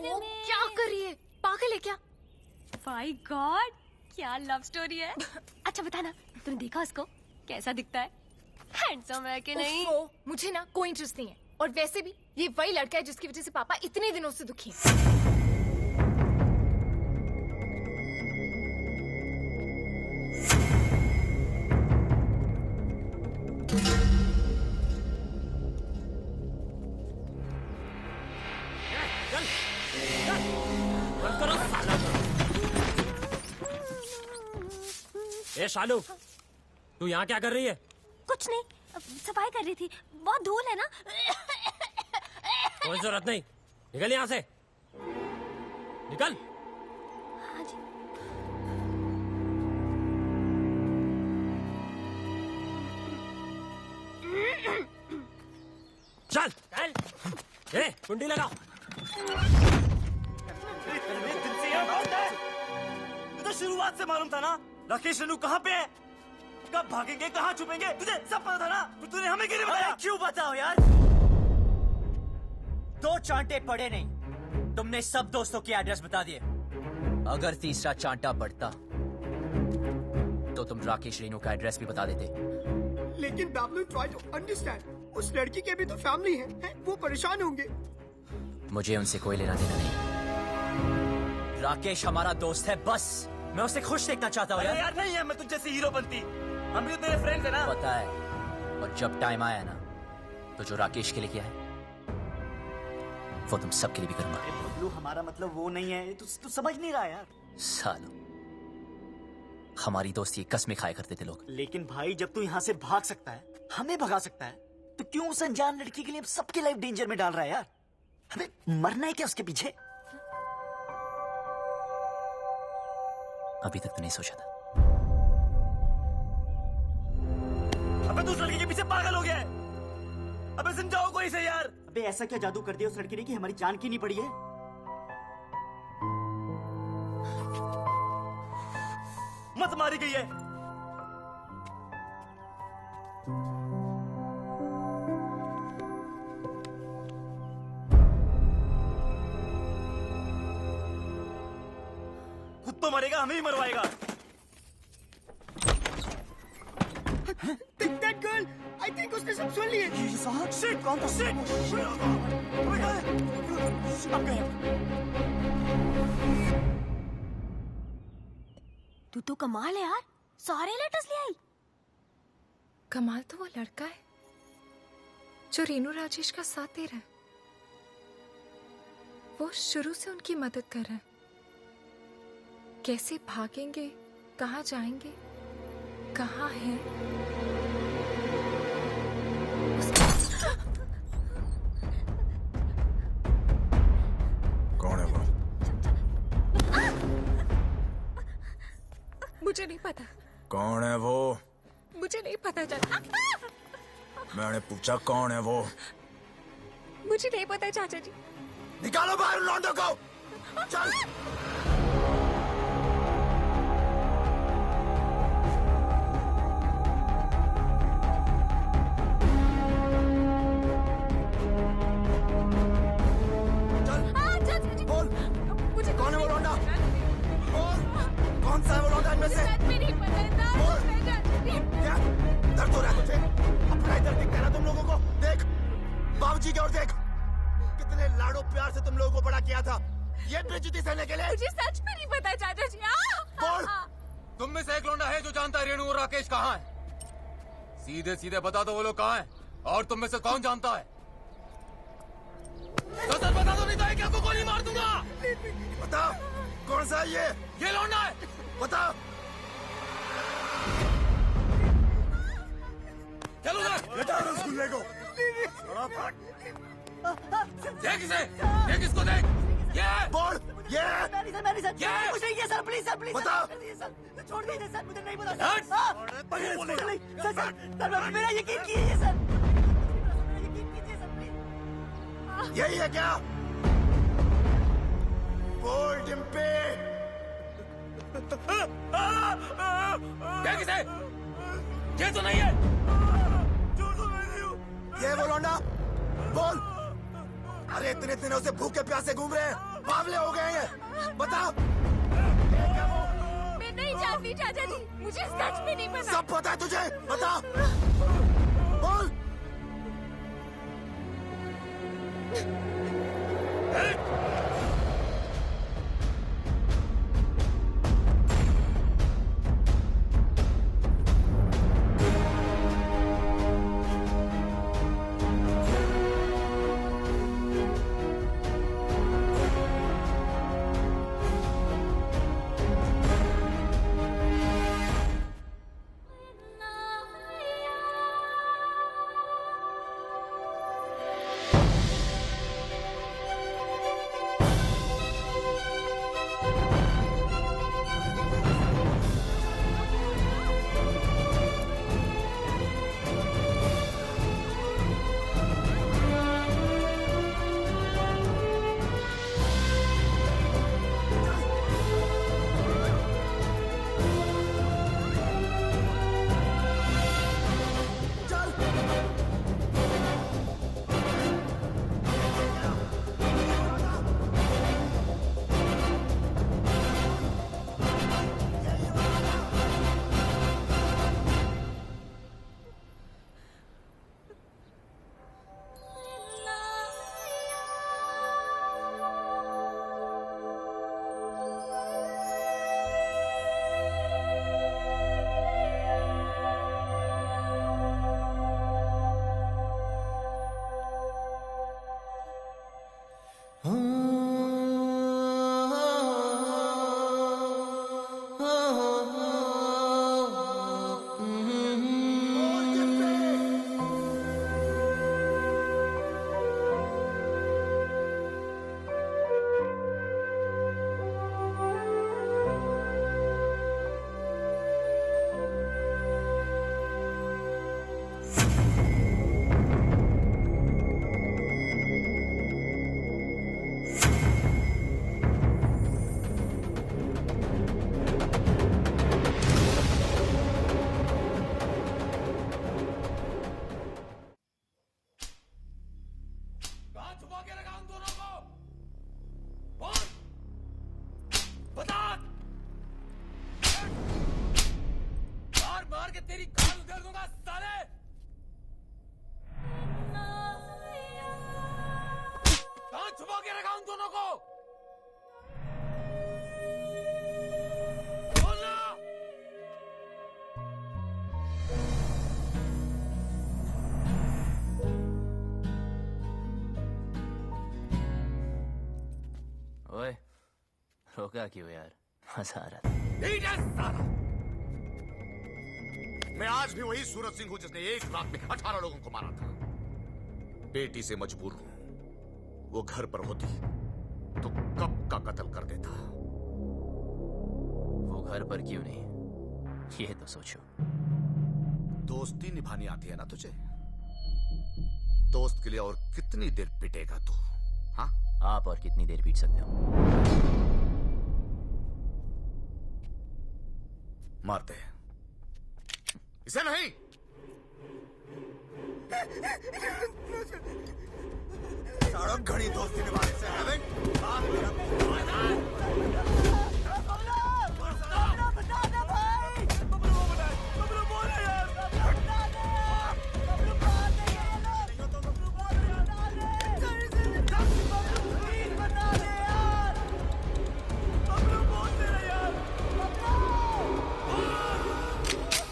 वो क्या कर रही है? पागल है क्या? माय गॉड, क्या लव स्टोरी है। अच्छा बताना, तूने देखा उसको? कैसा दिखता है? हैंडसम है कि नहीं? मुझे ना कोई इंटरेस्ट नहीं है। और वैसे भी ये वही लड़का है जिसकी वजह से पापा इतने दिनों से दुखी हैं। ए शालू, तू यहाँ क्या कर रही है? कुछ नहीं, सफाई कर रही थी। बहुत धूल है ना। कोई जरूरत नहीं, निकल यहाँ से, निकल। चल चल, ए कुंडी लगाओ। तुझे शुरुआत से मालूम था ना राकेश रेनू कहाँ पे है, कब भागेंगे, कहाँ छुपेंगे, तुझे सब पता था ना। तूने हमें क्यों नहीं बताया? क्यों बताओ यार? 2 चांटे पड़े नहीं, तुमने सब दोस्तों के एड्रेस बता दिए। अगर तीसरा चांटा पड़ता तो तुम राकेश रेनू का एड्रेस भी बता देते। लेकिन बाबलू, ट्राई टू अंडरस्टैंड, उस लड़की के भी तो फैमिली है, वो परेशान होंगे। मुझे उनसे कोई लेना देना नहीं। राकेश हमारा दोस्त है, बस मैं उसे खुश देखना चाहता हूँ यार। नहीं है, मैं तुझ जैसी हीरो बनती, हम भी तो तेरे फ्रेंड्स है ना। पता है, और जब टाइम आया ना तो जो राकेश के लिए किया है वो तुम सबके लिए भी करूंगा। बबलू, हमारा मतलब वो नहीं है, तू समझ नहीं रहा यार। सालों, हमारी दोस्ती कसमें खाया करते थे लोग। लेकिन भाई, जब तू यहाँ से भाग सकता है, हमें भगा सकता है, तो क्यों उस अनजान लड़की के लिए सबकी लाइफ डेंजर में डाल रहा है यार? हमें मरना है क्या उसके पीछे? अभी तक तो नहीं सोचा था। अबे तू उस लड़की के पीछे पागल हो गया है। अबे समझाओ कोई से यार। अबे ऐसा क्या जादू कर दिया उस लड़की ने कि हमारी जान की नहीं पड़ी है? मत मारी गई है। खुद तो मरेगा, हमें ही मरवाएगा। That girl, I think उसने सब सुन लिए। Shit, कौन था? Shit! अब गए। तू तो कमाल है यार, सारे लेटर्स ले आई। कमाल तो वो लड़का है जो रेनू राजेश का साथ दे रहा है। वो शुरू से उनकी मदद कर रहा है। कैसे भागेंगे, कहाँ जाएंगे, कहाँ हैं? कौन है वो? मुझे नहीं पता। कौन है वो? मुझे नहीं पता चला। मैंने पूछा कौन है वो? मुझे नहीं पता चाचा जी। निकालो बाहर लौंडों को। चल। कौन है वो लौंडा? बोल, कौन सा है वो लौंडा इनमें से? बोल, क्या दर्द हो रहा है तुझे? अपना ही दर्द दिखता है ना तुम लोगों को? देख, बाबूजी की ओर देख, कितने लाडो प्यार से तुम लोगों को बड़ा किया था, ये बेइज्जती सहने के लिए? मुझे सच में नहीं पता चाचा जी। बोल, तुम में से एक लौंडा है जो जानता है रेणु और राकेश कहाँ है? सीधे सीधे बता दो वो लोग कहाँ हैं, और तुम में से कौन जानता है? तो सर बता दो, नहीं तो एक आपको गोली मार दूंगा। बता, कौन सा है ये लौंडा है। बता। चलो उधर। बेटा रसगुल्ले को। देख इसे, देख इसको देख। ये बोल, ये मुझे ये सर, प्लीज सर, प्लीज बता। सर, छोड़ दीजिए सर, मुझे नहीं पता हट। सर, मेरा यकीन कीजिए सर, यकीन कीजिए सर, प्लीज। यही है क्या? बोल डिम्पी। देख इसे, ये तो नहीं है। ये वो लौंडा? बोल। अरे इतने दिनों से भूखे प्यासे घूम रहे हैं, बावले हो गए हैं, बता। मैं नहीं जानती चाचा जी, मुझे सच में नहीं पता। सब पता है तुझे, बता। बोल। ओए, रोका क्यों यार? मजा आ रहा था। मैं आज भी वही सूरज सिंह हूं जिसने एक रात में 18 लोगों को मारा था। बेटी से मजबूर हूं। वो घर पर होती तो कब का कत्ल कर देता। वो घर पर क्यों नहीं, ये तो सोचो। दोस्ती निभानी आती है ना तुझे? दोस्त के लिए और कितनी देर पिटेगा तू? हाँ, आप और कितनी देर पीट सकते हो? मार दे इसे। नहीं, सारा घड़ी दोस्ती निभाने से है बे?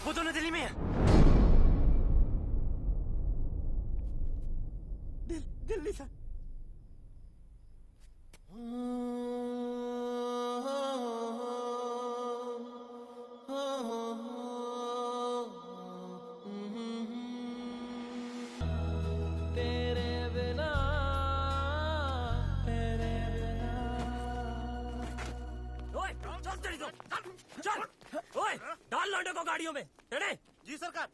वो दोनों दिल्ली में है। दिल्ली सर। तेरे बिना तेरे बिना। ओए, चल तेरी तो, चल। ओए, डाल लौंडे को गाड़ियों में। तेरे? जी सरकार।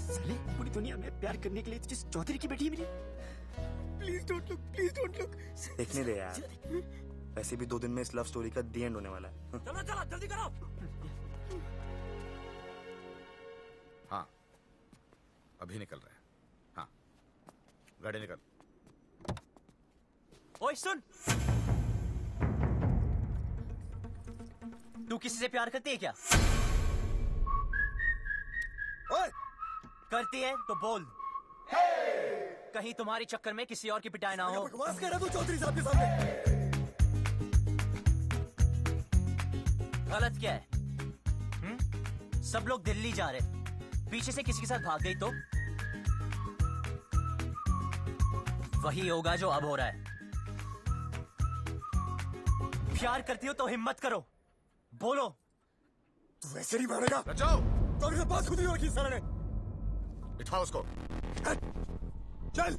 साले, पूरी दुनिया में प्यार करने के लिए तुझे चौधरी की बेटी मिली। Please don't look, please don't look. देखने दे यार, वैसे भी 2 दिन में इस लव स्टोरी का दी एंड होने वाला है। चलो चलो जल्दी करो। हाँ, अभी निकल रहे हैं। हाँ, गाड़ी निकल। ओए सुन, तू किसी से प्यार करती है क्या? ओए, करती है तो बोल। कहीं तुम्हारी चक्कर में किसी और की पिटाई ना हो। बकवास कर रहा तू चौधरी साहब के सामने। गलत क्या है? सब लोग दिल्ली जा रहे, पीछे से किसी के साथ भाग गई तो वही होगा जो अब हो रहा है। प्यार करती हो तो हिम्मत करो, बोलो। तू वैसे नहीं मानेगा। बचाओ। तो अगर बात खुद ही हो रखी सारा ने। बिठाओ उसको। चल।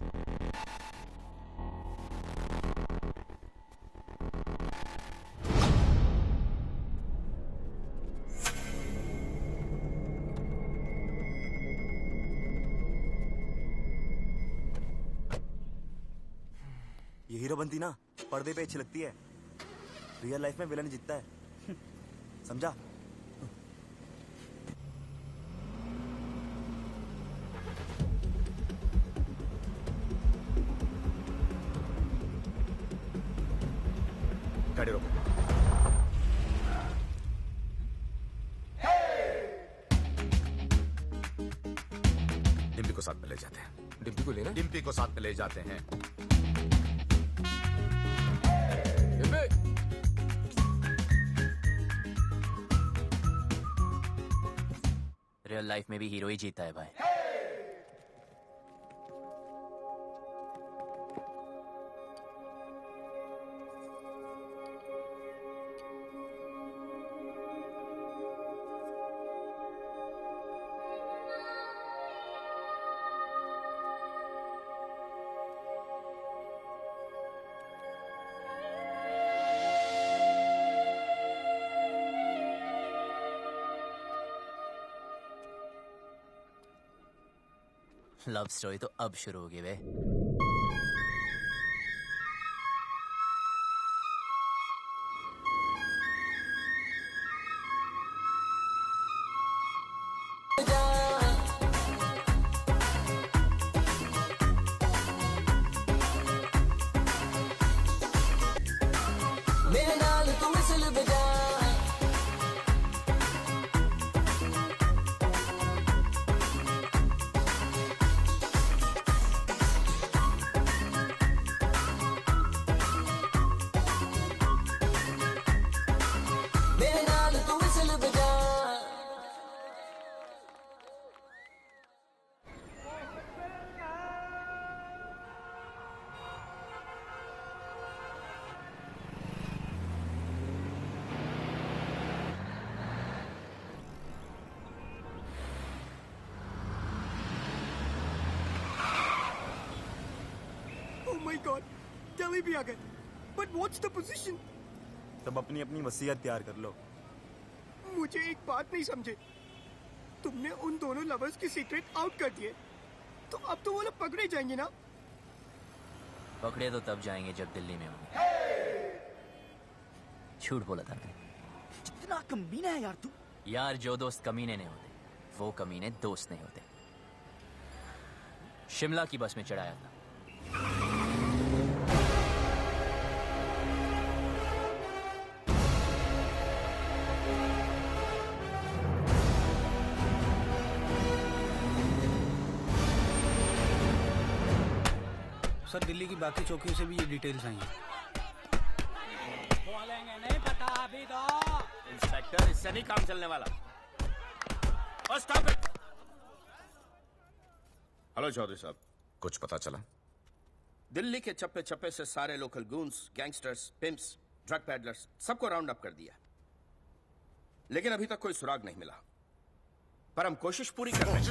ये हीरो बनती ना पर्दे पे अच्छी लगती है, रियल लाइफ में विलन जीतता है, समझा? गाड़ी रोको। डिम्पी को साथ में ले जाते हैं। डिम्पी को लेना? डिम्पी को साथ में ले जाते हैं। रियल लाइफ में भी हीरो ही जीता है भाई। लव स्टोरी तो अब शुरू होगी वे। मेरे नाल तू विसल बजा। मेरे नाल तू विसल बजा। Oh my God, दिल्ली भी आ गए। But what's the position? तब अपनी अपनी वसीयत तैयार कर लो। मुझे एक बात नहीं समझे, तुमने उन दोनों लवर्स की सीक्रेट आउट कर दिए, तो अब तो वो लोग पकड़े जाएंगे ना? पकड़े तो तब जाएंगे जब दिल्ली में होंगे। झूठ बोला था मैंने। कितना कमीना है यार तू। यार जो दोस्त कमीने नहीं होते, वो कमीने दोस्त नहीं होते। शिमला की बस में चढ़ाया था। सर दिल्ली की बाकी चौकियों से भी ये डिटेल्स आई हैं। बोलेंगे नहीं पता अभी तो। इंस्पेक्टर इससे नहीं काम चलने वाला। और स्टॉप इट। हेलो चौधरी साहब, कुछ पता चला? दिल्ली के चप्पे चप्पे से सारे local goons, gangsters, pimps, drug peddlers सबको राउंड अप कर दिया, लेकिन अभी तक कोई सुराग नहीं मिला। पर हम कोशिश पूरी कर रहे हैं।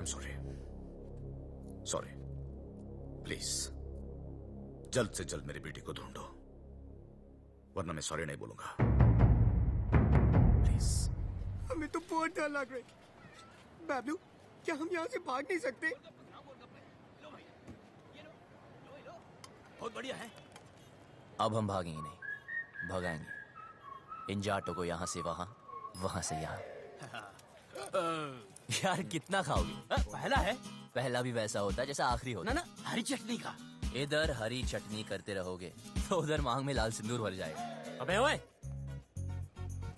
I'm sorry. Sorry. प्लीज जल्द से जल्द मेरी बेटी को ढूंढो, वरना मैं सॉरी नहीं बोलूंगा। हमें तो बहुत डर लग रहा है। बाबलू, क्या हम यहाँ से भाग नहीं सकते? बहुत बढ़िया है। अब हम भागेंगे नहीं, भगाएंगे इन जाटों को यहाँ से वहाँ, वहाँ से यहाँ। यार कितना खाओगे? पहला है। पहला भी वैसा होता है जैसा आखिरी होता। ना हरी चटनी का। इधर हरी चटनी करते रहोगे तो उधर मांग में लाल सिंदूर भर जाएगा। अबे ओए,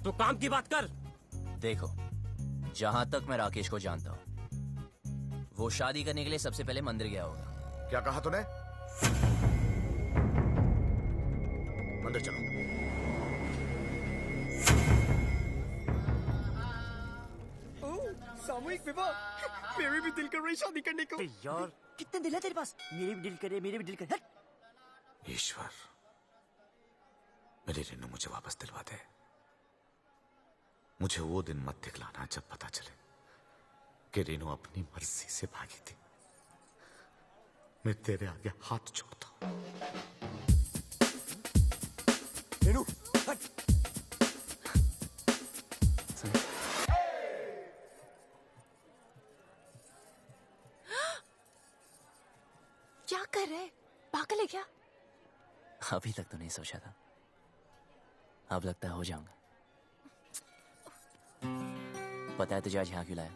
तू काम की बात कर। देखो, जहाँ तक मैं राकेश को जानता हूँ, वो शादी करने के लिए सबसे पहले मंदिर गया होगा। क्या कहा तूने? मंदिर चलो। सामूहिक विवाह, मेरे भी दिल कर रही शादी करने को। यार कितने दिल है तेरे पास? मेरे भी दिल करे, मेरे भी दिल करे। ईश्वर, मेरी रेनू मुझे वापस दिलवा दे। मुझे वो दिन मत दिखलाना जब पता चले कि रेनू अपनी मर्जी से भागी थी। मैं तेरे आगे हाथ जोड़ता हूं। रेनू, हट। क्या कर रहे? पागल है क्या? अभी तक तो नहीं सोचा था, अब लगता है हो जाऊंगा। पता है तुझे आज यहाँ क्यों लाया?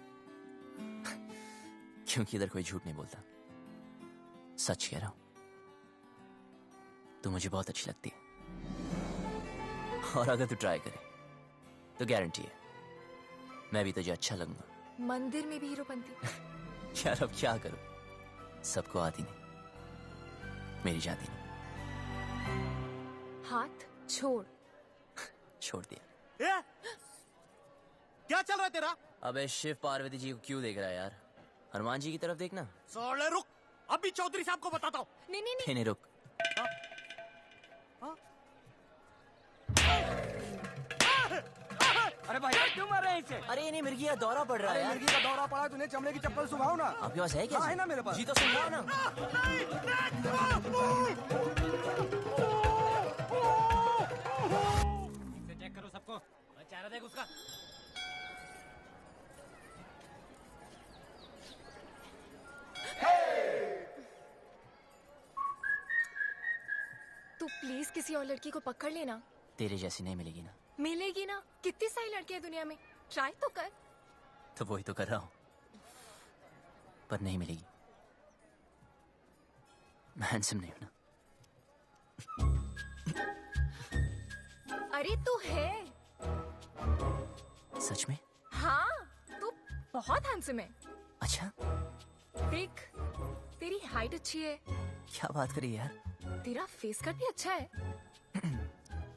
क्योंकि इधर कोई झूठ नहीं बोलता, सच कह रहा हूं। तू मुझे बहुत अच्छी लगती है, और अगर तू ट्राई करे तो गारंटी है मैं भी तुझे अच्छा लगूंगा। मंदिर में भी हीरो बनती। यार अब क्या करूं, सबको आती नहीं, मेरी जाती नहीं। हाथ छोड़। छोड़ दिया। क्या चल रहा है तेरा? अबे शिव पार्वती जी को क्यों देख रहा है यार? हनुमान जी की तरफ देखना। साले रुक, अभी चौधरी साहब को बताता हूँ। नहीं नहीं नहीं रुक। अरे भाई क्यों मार रहे हैं इसे? अरे नहीं, मिर्गी का दौरा पड़ रहा है यार। मिर्गी का दौरा पड़ा, तूने चमड़े की चप्पल सुखाओ ना। आपके पास है क्या? है ना मेरे पास। जी तो सुखाओ ना। चेक करो सबको, चेहरा देख उसका। तू प्लीज किसी और लड़की को पकड़ लेना। तेरे जैसी नहीं मिलेगी ना। मिलेगी ना, कितनी सारी लड़कियां दुनिया में, ट्राई तो कर। तो वही तो कर रहा हूं, पर नहीं मिलेगी। मैं हैंडसम नहीं हूं ना। अरे तू है। सच में? हाँ, तू बहुत हैंडसम है। अच्छा, देख, तेरी हाइट अच्छी है। क्या बात करी यार? तेरा फेस कट भी अच्छा है।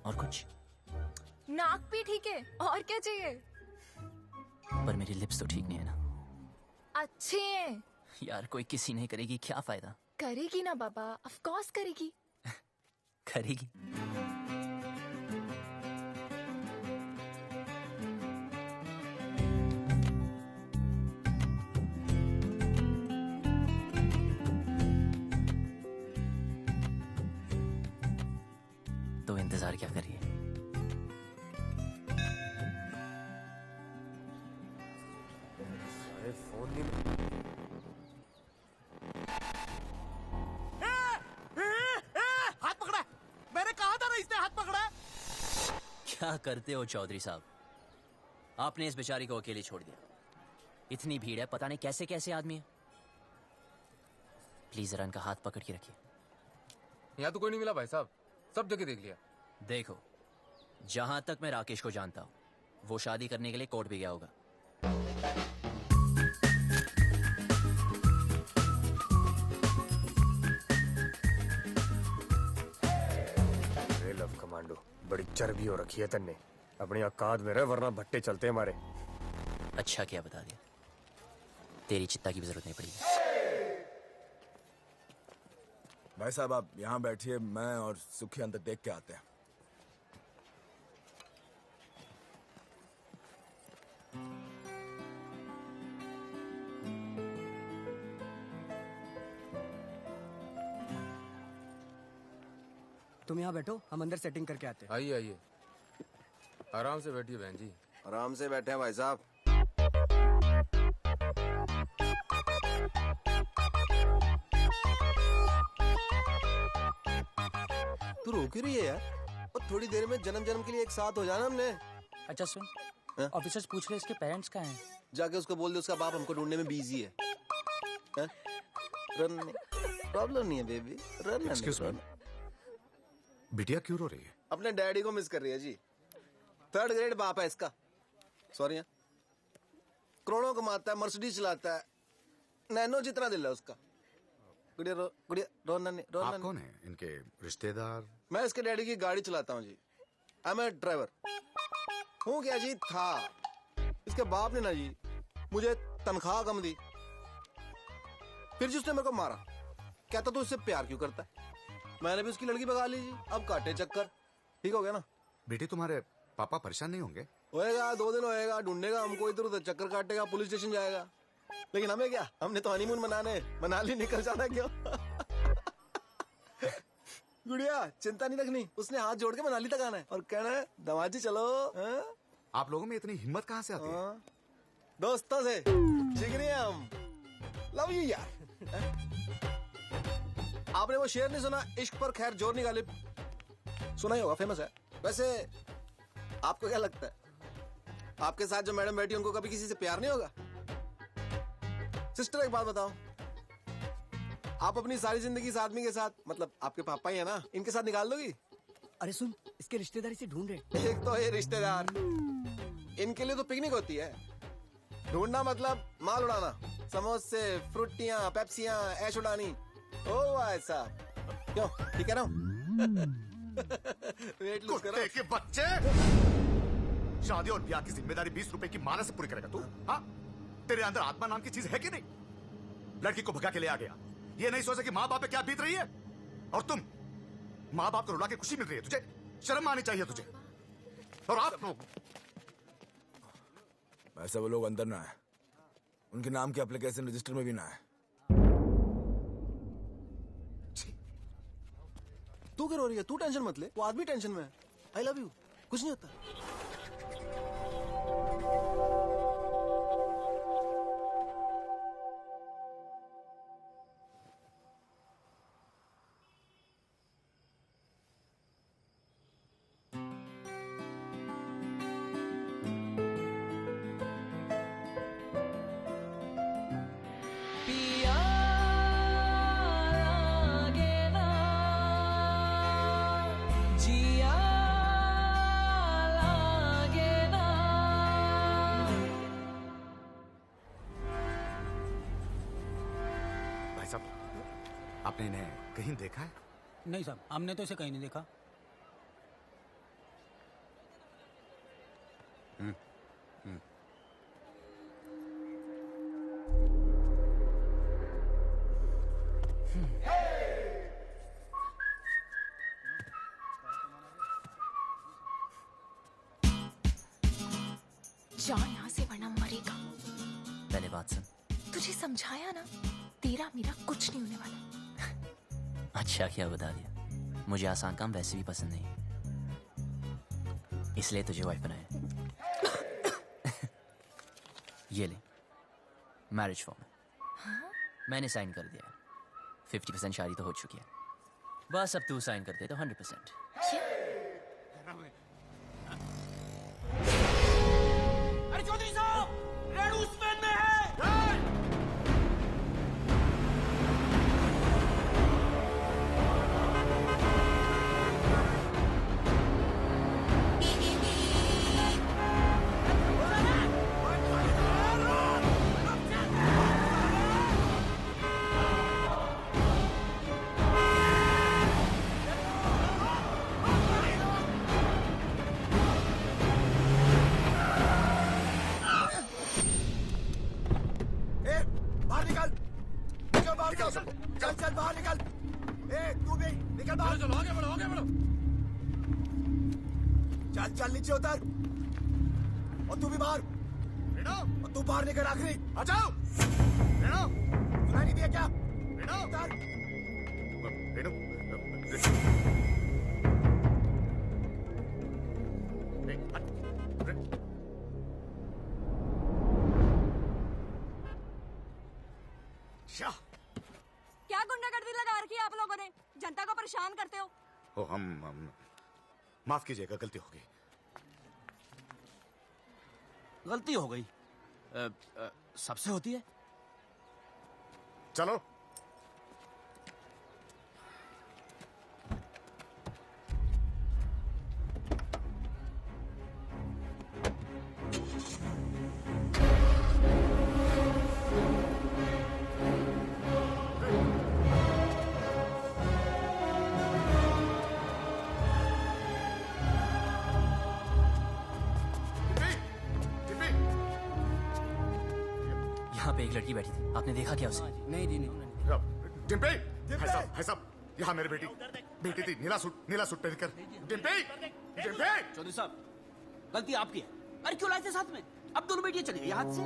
और कुछ? नाक भी ठीक है, और क्या चाहिए? पर मेरी लिप्स तो ठीक नहीं है ना। अच्छे हैं। यार कोई किसी नहीं करेगी, क्या फायदा? करेगी ना बाबा, ऑफ कोर्स करेगी। करेगी। तो इंतजार क्या करिए? अरे फोन नहीं। हाथ पकड़ा। मैंने कहा था ना इसने हाथ पकड़ा। क्या करते हो चौधरी साहब? आपने इस बेचारी को अकेले छोड़ दिया। इतनी भीड़ है, पता नहीं कैसे कैसे आदमी है। प्लीज जरा इनका हाथ पकड़ के रखिए। यहाँ तो कोई नहीं मिला भाई साहब, सब जगह देख लिया। देखो, जहां तक मैं राकेश को जानता हूं, वो शादी करने के लिए कोर्ट भी गया होगा। अरे लव कमांडो, बड़ी चर्बी हो रखी है तन्ने। अपनी औकात में रह, वरना भट्टे चलते हमारे। अच्छा किया बता दिया, तेरी चित्ता की भी जरूरत नहीं पड़ी। भाई साहब आप यहाँ बैठिए, मैं और सुखी अंदर देख के आते हैं। तुम यहाँ बैठो, हम अंदर सेटिंग करके आते हैं। आइए आइए, आराम से बैठिए बहन जी। आराम से बैठे हैं भाई साहब। तू रो क्यों रही है यार? और थोड़ी देर में जन्म जन्म के लिए एक साथ हो जाना हमने। अच्छा सुन, ऑफिसर्स पूछ रहे इसके पेरेंट्स कहाँ हैं? जाके उसको बोल दे उसका बाप हमको ढूंढने में बिजी है। रन प्रॉब्लम नहीं है बेबी, रन। एक्सक्यूज मी, बिटिया क्यों रो रही है? अपने डैडी को मिस कर रही है जी। 3rd ग्रेड बाप है इसका। सॉरी, करोड़ों कमाता है, मर्सिडीज चलाता है, नैनो जितना दिल है उसका। गुड़िया रोना नहीं, रोना। आप कौन है? इनके रिश्तेदार? मैं इसके डैडी की गाड़ी चलाता हूँ जी। I M A driver. हूँ क्या जी? था। इसके बाप ने ना जी मुझे तनख्वाह कम दी, फिर जी उसने मेरे को मारा। कहता तू इससे प्यार क्यों करता है? मैंने भी उसकी लड़की भगा ली जी। अब काटे चक्कर। ठीक हो गया ना? बेटी तुम्हारे पापा परेशान नहीं होंगे? होएगा, 2 दिन होएगा, ढूंढेगा हमको, इधर उधर चक्कर काटेगा, पुलिस स्टेशन जाएगा। लेकिन हमें क्या, हमने तो हनीमून मनाने मनाली निकल जाना क्यों? गुड़िया चिंता नहीं रखनी, उसने हाथ जोड़ के मनाली तक आना है और कहना है दमाद जी चलो। आप लोगों में इतनी हिम्मत कहाँ से आती है? दोस्तों से जिगरी हैं हम। लव यू यार। आपने वो शेर नहीं सुना, इश्क पर खैर जोर नहीं गालिब? सुना ही होगा, फेमस है। वैसे आपको क्या लगता है, आपके साथ जो मैडम बैठी उनको कभी किसी से प्यार नहीं होगा? सिस्टर एक बात बताओ, आप अपनी सारी जिंदगी इस आदमी के साथ, मतलब आपके पापा ही है ना, इनके साथ निकाल दोगी? अरे सुन, इसके रिश्तेदार इसे ढूंढ रहे। एक तो ये रिश्तेदार, इनके लिए तो पिकनिक होती है। ढूंढना मतलब माल उड़ाना, समोसे, फ्रूटियां, पेप्सियां, ऐश उड़ानी। ओ ऐसा क्यों? ठीक है ना? वेट लूज करो। कुत्ते के बच्चे! शादी और ब्याह की जिम्मेदारी 20 रुपए की माला से पूरी करेगा तू? हाँ? तेरे अंदर आत्मा नाम की चीज है कि नहीं? लड़की को भगा के ले आ गया, ये नहीं सोचा कि माँ बाप पे क्या बीत रही है? और तुम माँ बाप को रुला के खुशी मिल रही है तुझे? शर्म आनी चाहिए तुझे। और आप लोग ऐसा वो लोग अंदर ना है, उनके नाम के एप्लीकेशन रजिस्टर में भी ना है। तू क्यों रो रही है? तू टेंशन मत ले, वो आदमी टेंशन में है। आई लव यू, कुछ नहीं होता। आपने इन्हें कहीं देखा है? नहीं साहब, हमने तो इसे कहीं नहीं देखा। जा यहाँ से वरना मरेगा। पहले बात सुन। तुझे समझाया ना, तेरा मेरा कुछ नहीं होने वाला। अच्छा क्या बता दिया, मुझे आसान काम वैसे भी पसंद नहीं, इसलिए तुझे वाइफ बनाया। ये ले मैरिज फॉर्म। हाँ? मैंने साइन कर दिया। 50% शादी तो हो चुकी है, बस अब तू साइन कर दे तो 100%। अरे चौधरी साहब, रेणु स्पेन में है। चल चल बाहर निकल। तू भी निकल बाहर। चलो आगे बढ़ो, आगे बढ़ो। चल चल नीचे उतर, और तू भी बाहर। और तू बाहर निकल, आखिरी आ जाओ। सुनाई नहीं दिया क्या? उतर। ओ हम माफ कीजिएगा, गलती हो गई। गलती हो गई। सबसे होती है। चलो। यहाँ पे एक लड़की बैठी थी, आपने देखा क्या उसे? नहीं। डिम्पी, भाई साहब, यहाँ मेरी बेटी थी, नीला सूट पहनकर। डिम्पी, चौधरी साहब, गलती आपकी है। अरे क्यों लाए थे साथ में? अब दोनों बेटियां चली गई हाथ से।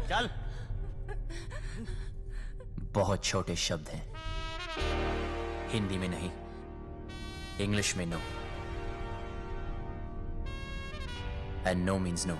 चल। बहुत छोटे शब्द हैं, हिंदी में नहीं, इंग्लिश में no, and no means no.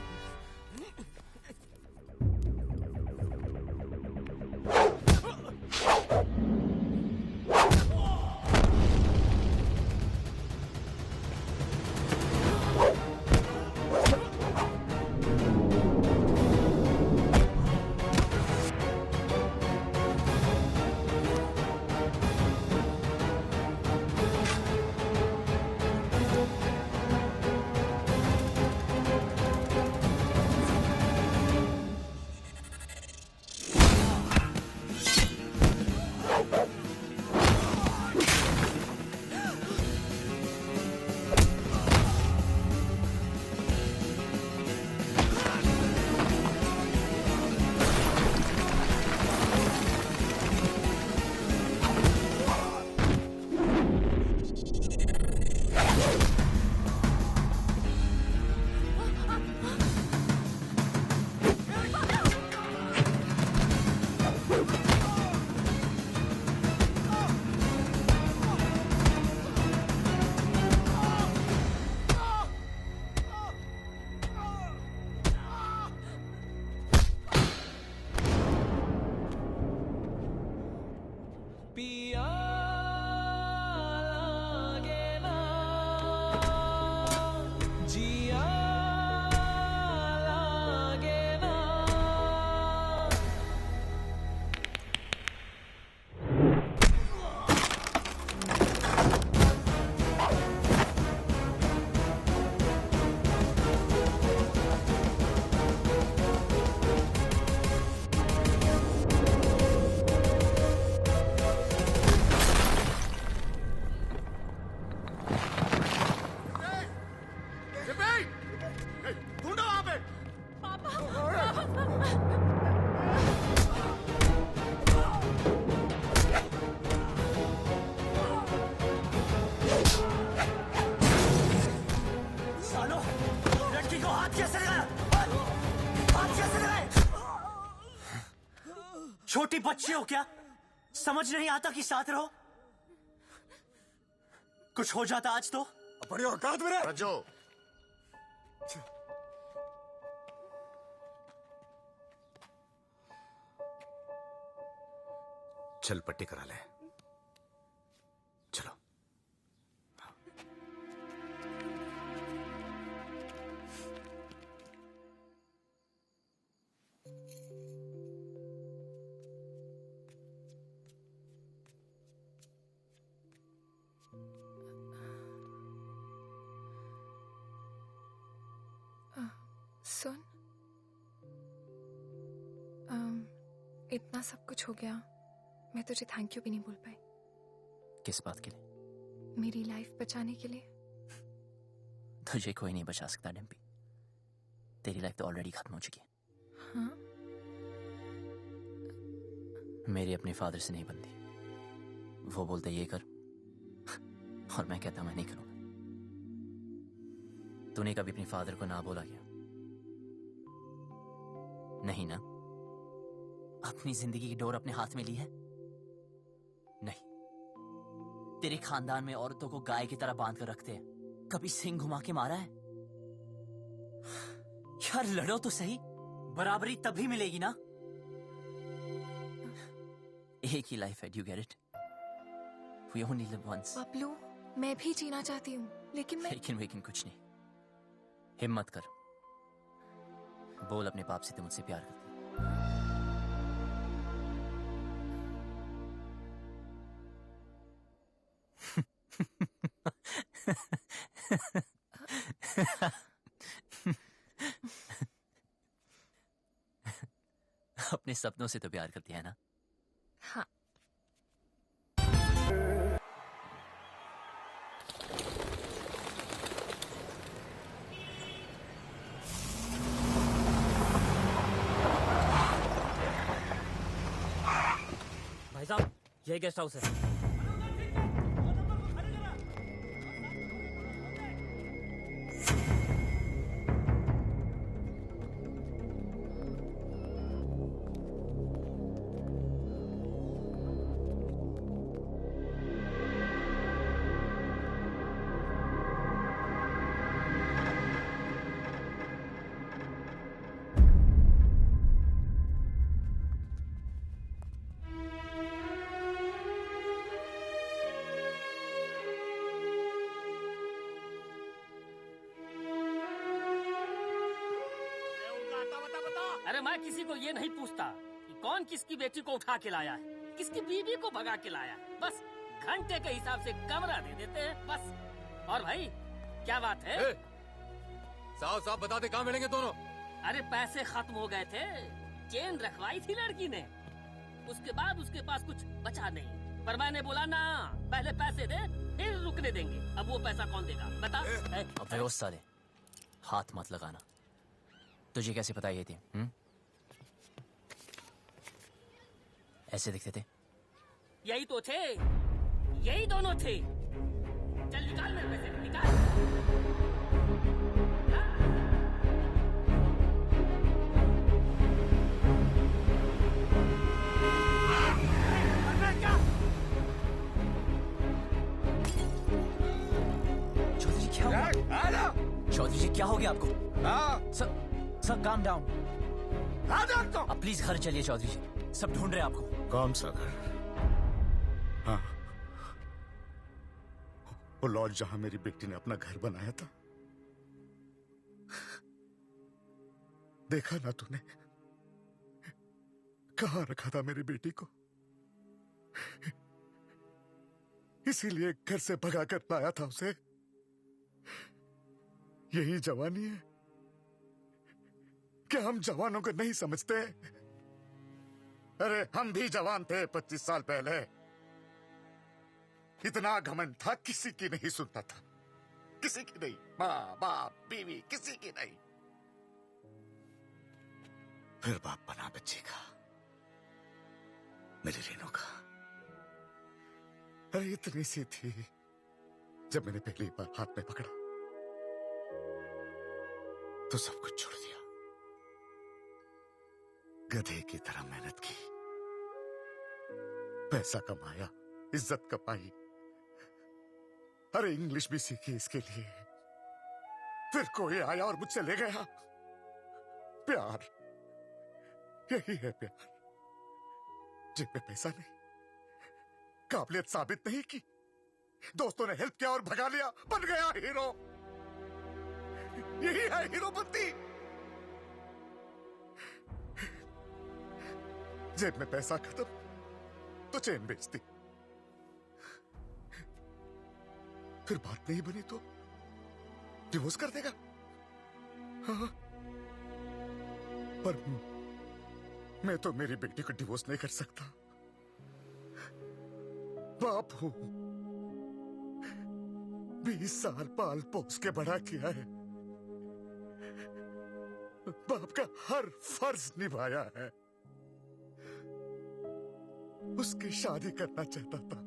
छोटी बच्ची हो क्या? समझ नहीं आता कि साथ रहो? कुछ हो जाता आज तो? अपनी औकात में रह। रजो, चल पट्टी करा ले। चलो। सुन, इतना सब कुछ हो गया, मैं तुझे थैंक यू भी नहीं बोल पाई। किस बात के लिए? मेरी लाइफ बचाने के लिए। तुझे कोई नहीं बचा सकता डिम्पी। तेरी लाइफ तो ऑलरेडी खत्म हो चुकी है। हाँ? मेरी अपने फादर से नहीं बनती। वो बोलते ये कर और मैं कहता मैं नहीं करूंगा। तूने कभी अपने फादर को ना बोला क्या? नहीं ना? अपनी जिंदगी की डोर अपने हाथ में ली है? नहीं। तेरे खानदान में औरतों को गाय की तरह बांध कर रखते हैं। कभी सिंग घुमा के मारा है? यार लड़ो तो सही, बराबरी तभी मिलेगी ना। एक ही लाइफ है, do you get it? We only live once. Bablu, मैं भी जीना चाहती हूँ, लेकिन लेकिन कुछ नहीं। हिम्मत कर, बोल अपने बाप से तुम मुझसे प्यार करती है। अपने सपनों से तो प्यार करती है ना? हाँ। भाई साहब, ये गेस्ट हाउस है। अरे मैं किसी को ये नहीं पूछता कि कौन किसकी बेटी को उठा के लाया है, किसकी बीवी को भगा के लाया है। बस घंटे के हिसाब से कमरा दे देते हैं बस। और भाई क्या बात है? साफ साफ बता दे, कहाँ मिलेंगे दोनों? अरे पैसे खत्म हो गए थे, चेन रखवाई थी लड़की ने, उसके बाद उसके पास कुछ बचा नहीं। पर मैंने बोला ना, पहले पैसे दे फिर रुकने देंगे। अब वो पैसा कौन देगा बता? अबे ओ साले, हाथ मत लगाना। तुझे कैसे पता ये थी? ऐसे दिखते थे? यही तो थे, यही दोनों थे। चल निकाल मेरे पैसे, निकाल। चौधरी क्या हुआ? चौधरी जी क्या हो गया आपको? Sir calm down. अब प्लीज घर चलिए चौधरी जी, सब ढूंढ रहे हैं आपको। कौन सा घर? हाँ, वो लॉज जहां मेरी बेटी ने अपना घर बनाया था। देखा ना तूने कहां रखा था मेरी बेटी को? इसीलिए घर से भगा कर लाया था उसे। यही जवानी है? क्या हम जवानों को नहीं समझते? अरे हम भी जवान थे 25 साल पहले। इतना घमंड था, किसी की नहीं सुनता था, किसी की नहीं। माँ बाप बीवी किसी की नहीं। फिर बाप बना बच्चे का, मेरी रेनू का। अरे इतनी सी थी जब मैंने पहली बार हाथ में पकड़ा तो सब कुछ छोड़ दिया। गधे की तरह मेहनत की, पैसा कमाया, इज्जत कमाई, अरे इंग्लिश भी सीखी इसके लिए। फिर कोई आया और मुझसे ले गया। प्यार, यही है प्यार। जेब में पैसा नहीं, काबिलियत साबित नहीं की, दोस्तों ने हेल्प किया और भगा लिया, बन गया हीरो। यही है हीरोपंती। जेब में पैसा खत्म तो चेन बेचती, फिर बात नहीं बनी तो डिवोर्स कर देगा। हाँ, पर मैं तो मेरी बेटी को डिवोर्स नहीं कर सकता। बाप हूं, 20 साल पाल पोस के बड़ा किया है, बाप का हर फर्ज निभाया है। उसकी शादी करना चाहता था,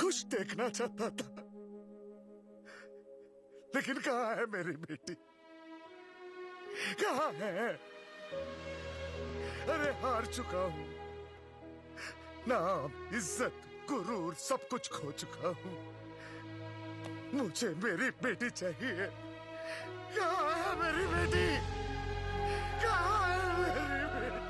खुश देखना चाहता था, लेकिन कहां है मेरी बेटी, कहां है? अरे हार चुका हूं, नाम, इज्जत, गुरूर सब कुछ खो चुका हूं। मुझे मेरी बेटी चाहिए। कहां है मेरी बेटी? कहां है मेरी बेटी?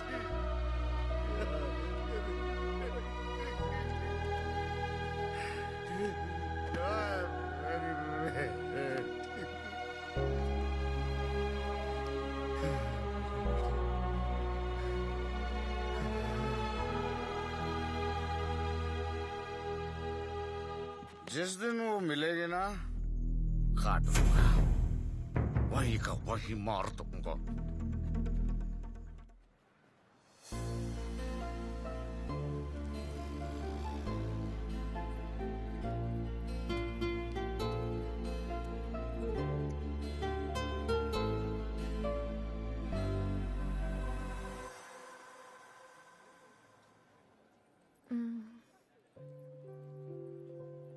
जिस दिन वो मिलेगी ना, काट दूंगा, वही का वही मार दूंगा।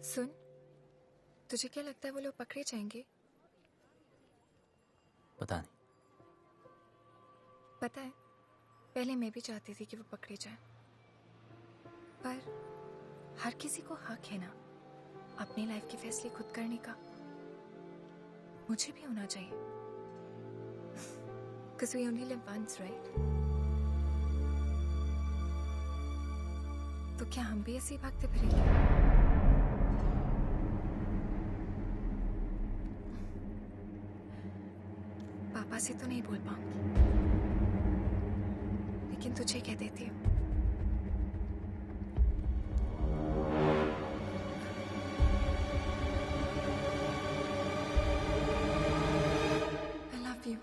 सुन, तुझे क्या लगता है वो लोग पकड़े जाएंगे? पता नहीं। पता है, पहले मैं भी चाहती थी कि वो पकड़े जाएं, पर हर किसी को हक है ना अपनी लाइफ के फैसले खुद करने का। मुझे भी होना चाहिए, 'cause we only live once, right? तो क्या हम भी ऐसे ही भागते फिरेंगे? पापा से तो नहीं बोल पाऊंगी, लेकिन तुझे कह देती हूँ। I love you.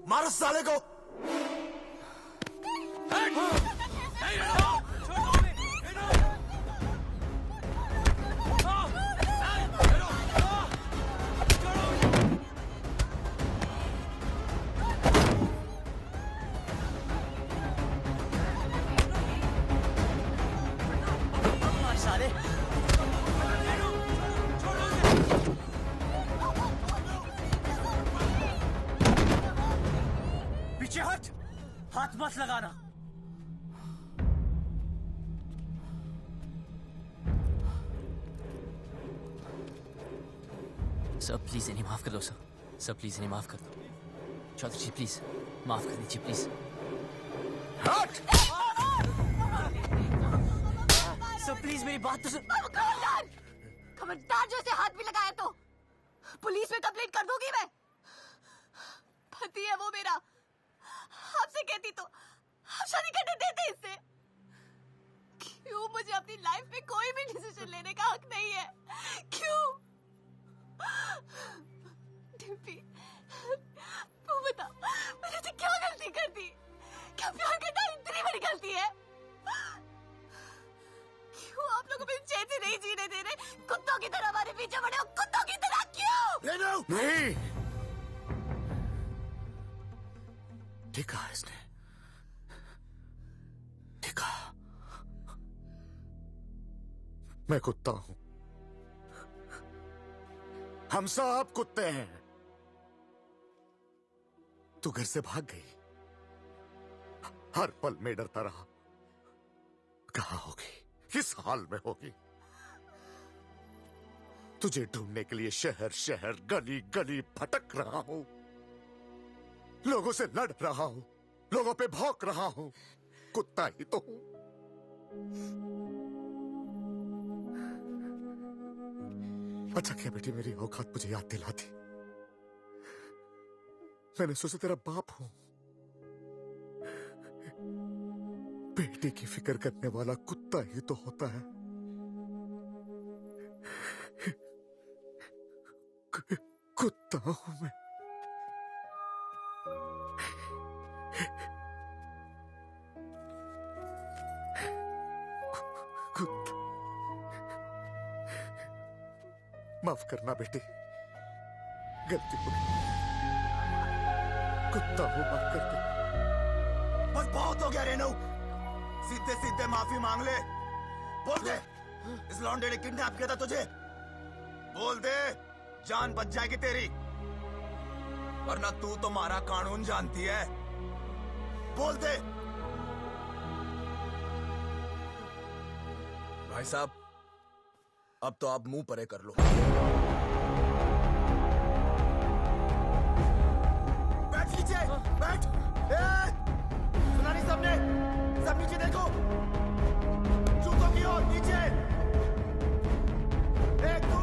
मारो साले को। पीछे हट, हाथ मत लगाना। सर प्लीज इन्हें माफ कर दो सर, सर प्लीज इन्हें माफ कर दो। चौधरी जी प्लीज माफ कर दीजिए प्लीज। हट! सर प्लीज मेरी बात तो सुन। खबरदार, खबरदार जो इसे हाथ भी लगाया तो पुलिस में कंप्लेंट कर दूंगी मैं। पति है वो मेरा, आपसे कहती तो आप शादी करने देते इससे। क्यों मुझे अपनी लाइफ में कोई भी डिसीजन लेने का हक नहीं है? क्यों? कुत्तों की तरह हमारे पीछे पड़े हो, कुत्तों की तरह क्यों? नहीं, ठीक है इसने, ठीक है। मैं कुत्ता हूं, हम सब कुत्ते हैं। तू घर से भाग गई, हर पल में डरता रहा। कहां होगी, किस हाल में होगी? तुझे ढूंढने के लिए शहर शहर गली गली भटक रहा हूं, लोगों से लड़ रहा हूं, लोगों पे भौंक रहा हूं। कुत्ता ही तो हूं। अच्छा क्या बेटी मेरी औकात मुझे याद दिलाती। मैंने सोचा तेरा बाप हूं। बेटे की फिक्र करने वाला कुत्ता ही तो होता है। कुत्ता हूं मैं। कुत्ता। माफ करना बेटी, गलती हो गई। कुत्ता हूं, माफ कर दे। बस बहुत हो गया रेनू, सीधे सीधे माफी मांग ले। बोल दे इस लौंडे ने किडनैप किया था तुझे। बोल दे, जान बच जाएगी तेरी, वरना तू तो हमारा कानून जानती है। बोल दे। भाई साहब, अब तो आप मुंह परे कर लो। बैठ नीचे, बैठ। सुना नहीं सबने? सब नीचे देखो, जूतों की ओर नीचे। एक तू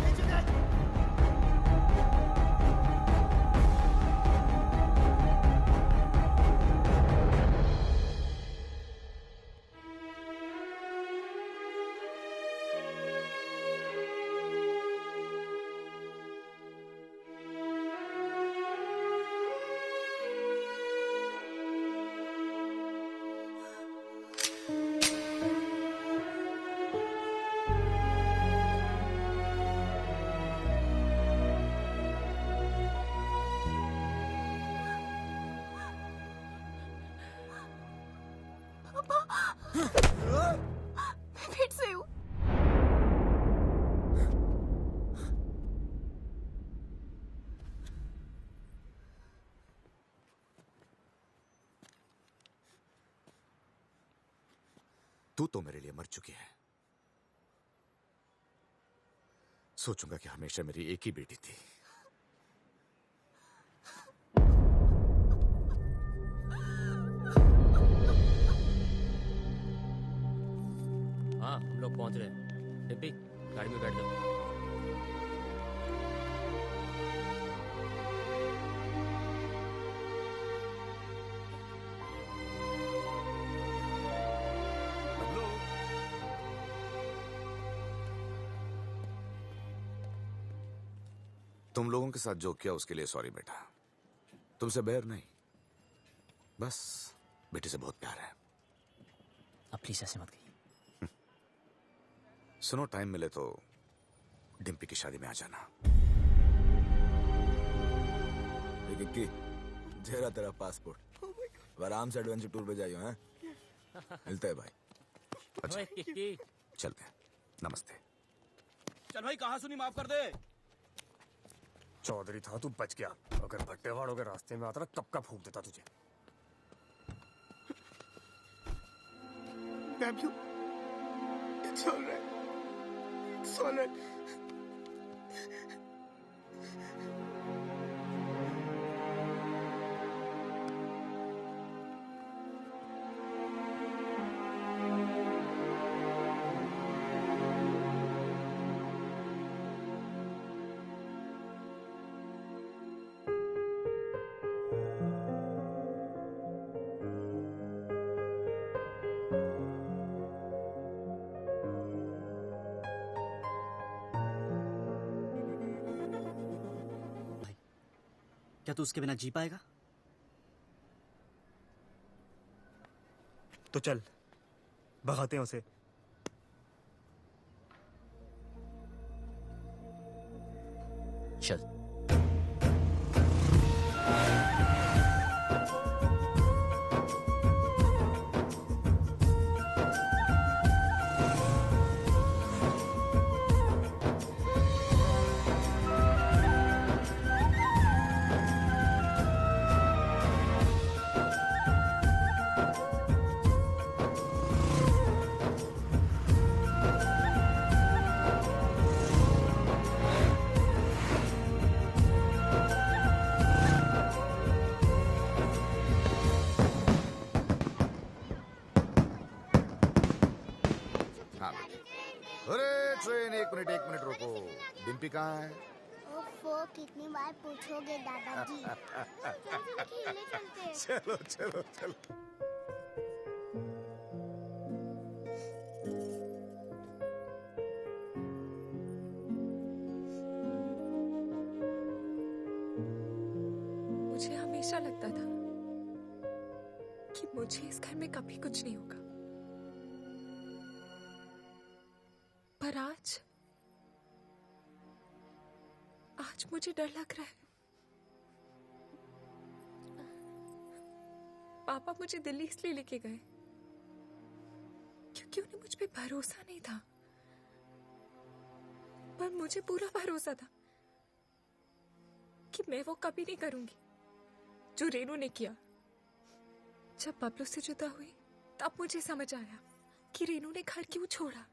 नीचे देख। मैं फिर से हूँ। तू तो मेरे लिए मर चुकी है। सोचूंगा कि हमेशा मेरी एक ही बेटी थी। हाँ, हम लोग पहुंच रहे हैं। डिम्पी, गाड़ी में बैठ जाओ। तुम लोगों के साथ जो किया उसके लिए सॉरी बेटा। तुमसे बैर नहीं, बस बेटी से बहुत प्यार है। अब प्लीज ऐसे मत कहिए। सुनो, टाइम मिले तो डिम्पी की शादी में आ जाना। किक्की, जेरा तेरा पासपोर्ट। आराम से एडवेंचर टूर पे जाइयो हैं। मिलते हैं भाई। अच्छा, किक्की, चलते हैं। नमस्ते। चल भाई, कहा सुनी, माफ कर दे। चौधरी था तू, बच गया। अगर भट्टेवाड़ों के रास्ते में आता ना, कब का फूंक देता तुझे। W, it's all right. It's all right. क्या तू उसके बिना जी पाएगा? तो चल, भगाते हैं उसे। चल। हाँ अरे ट्रेन एक मिनट रुको। डिम्पी कहाँ है? ओफो, कितनी बार पूछोगे दादाजी। चलो खेलने चलते हैं। चलो चलो चलो। मुझे हमेशा लगता था कि मुझे इस घर में कभी कुछ नहीं होगा, पर आज मुझे डर लग रहा है। पापा मुझे दिल्ली इसलिए लेके गए क्योंकि उन्हें मुझ पे भरोसा नहीं था, पर मुझे पूरा भरोसा था कि मैं वो कभी नहीं करूंगी जो रेनू ने किया। जब बबलू से जुदा हुई तब मुझे समझ आया कि रेनू ने घर क्यों छोड़ा।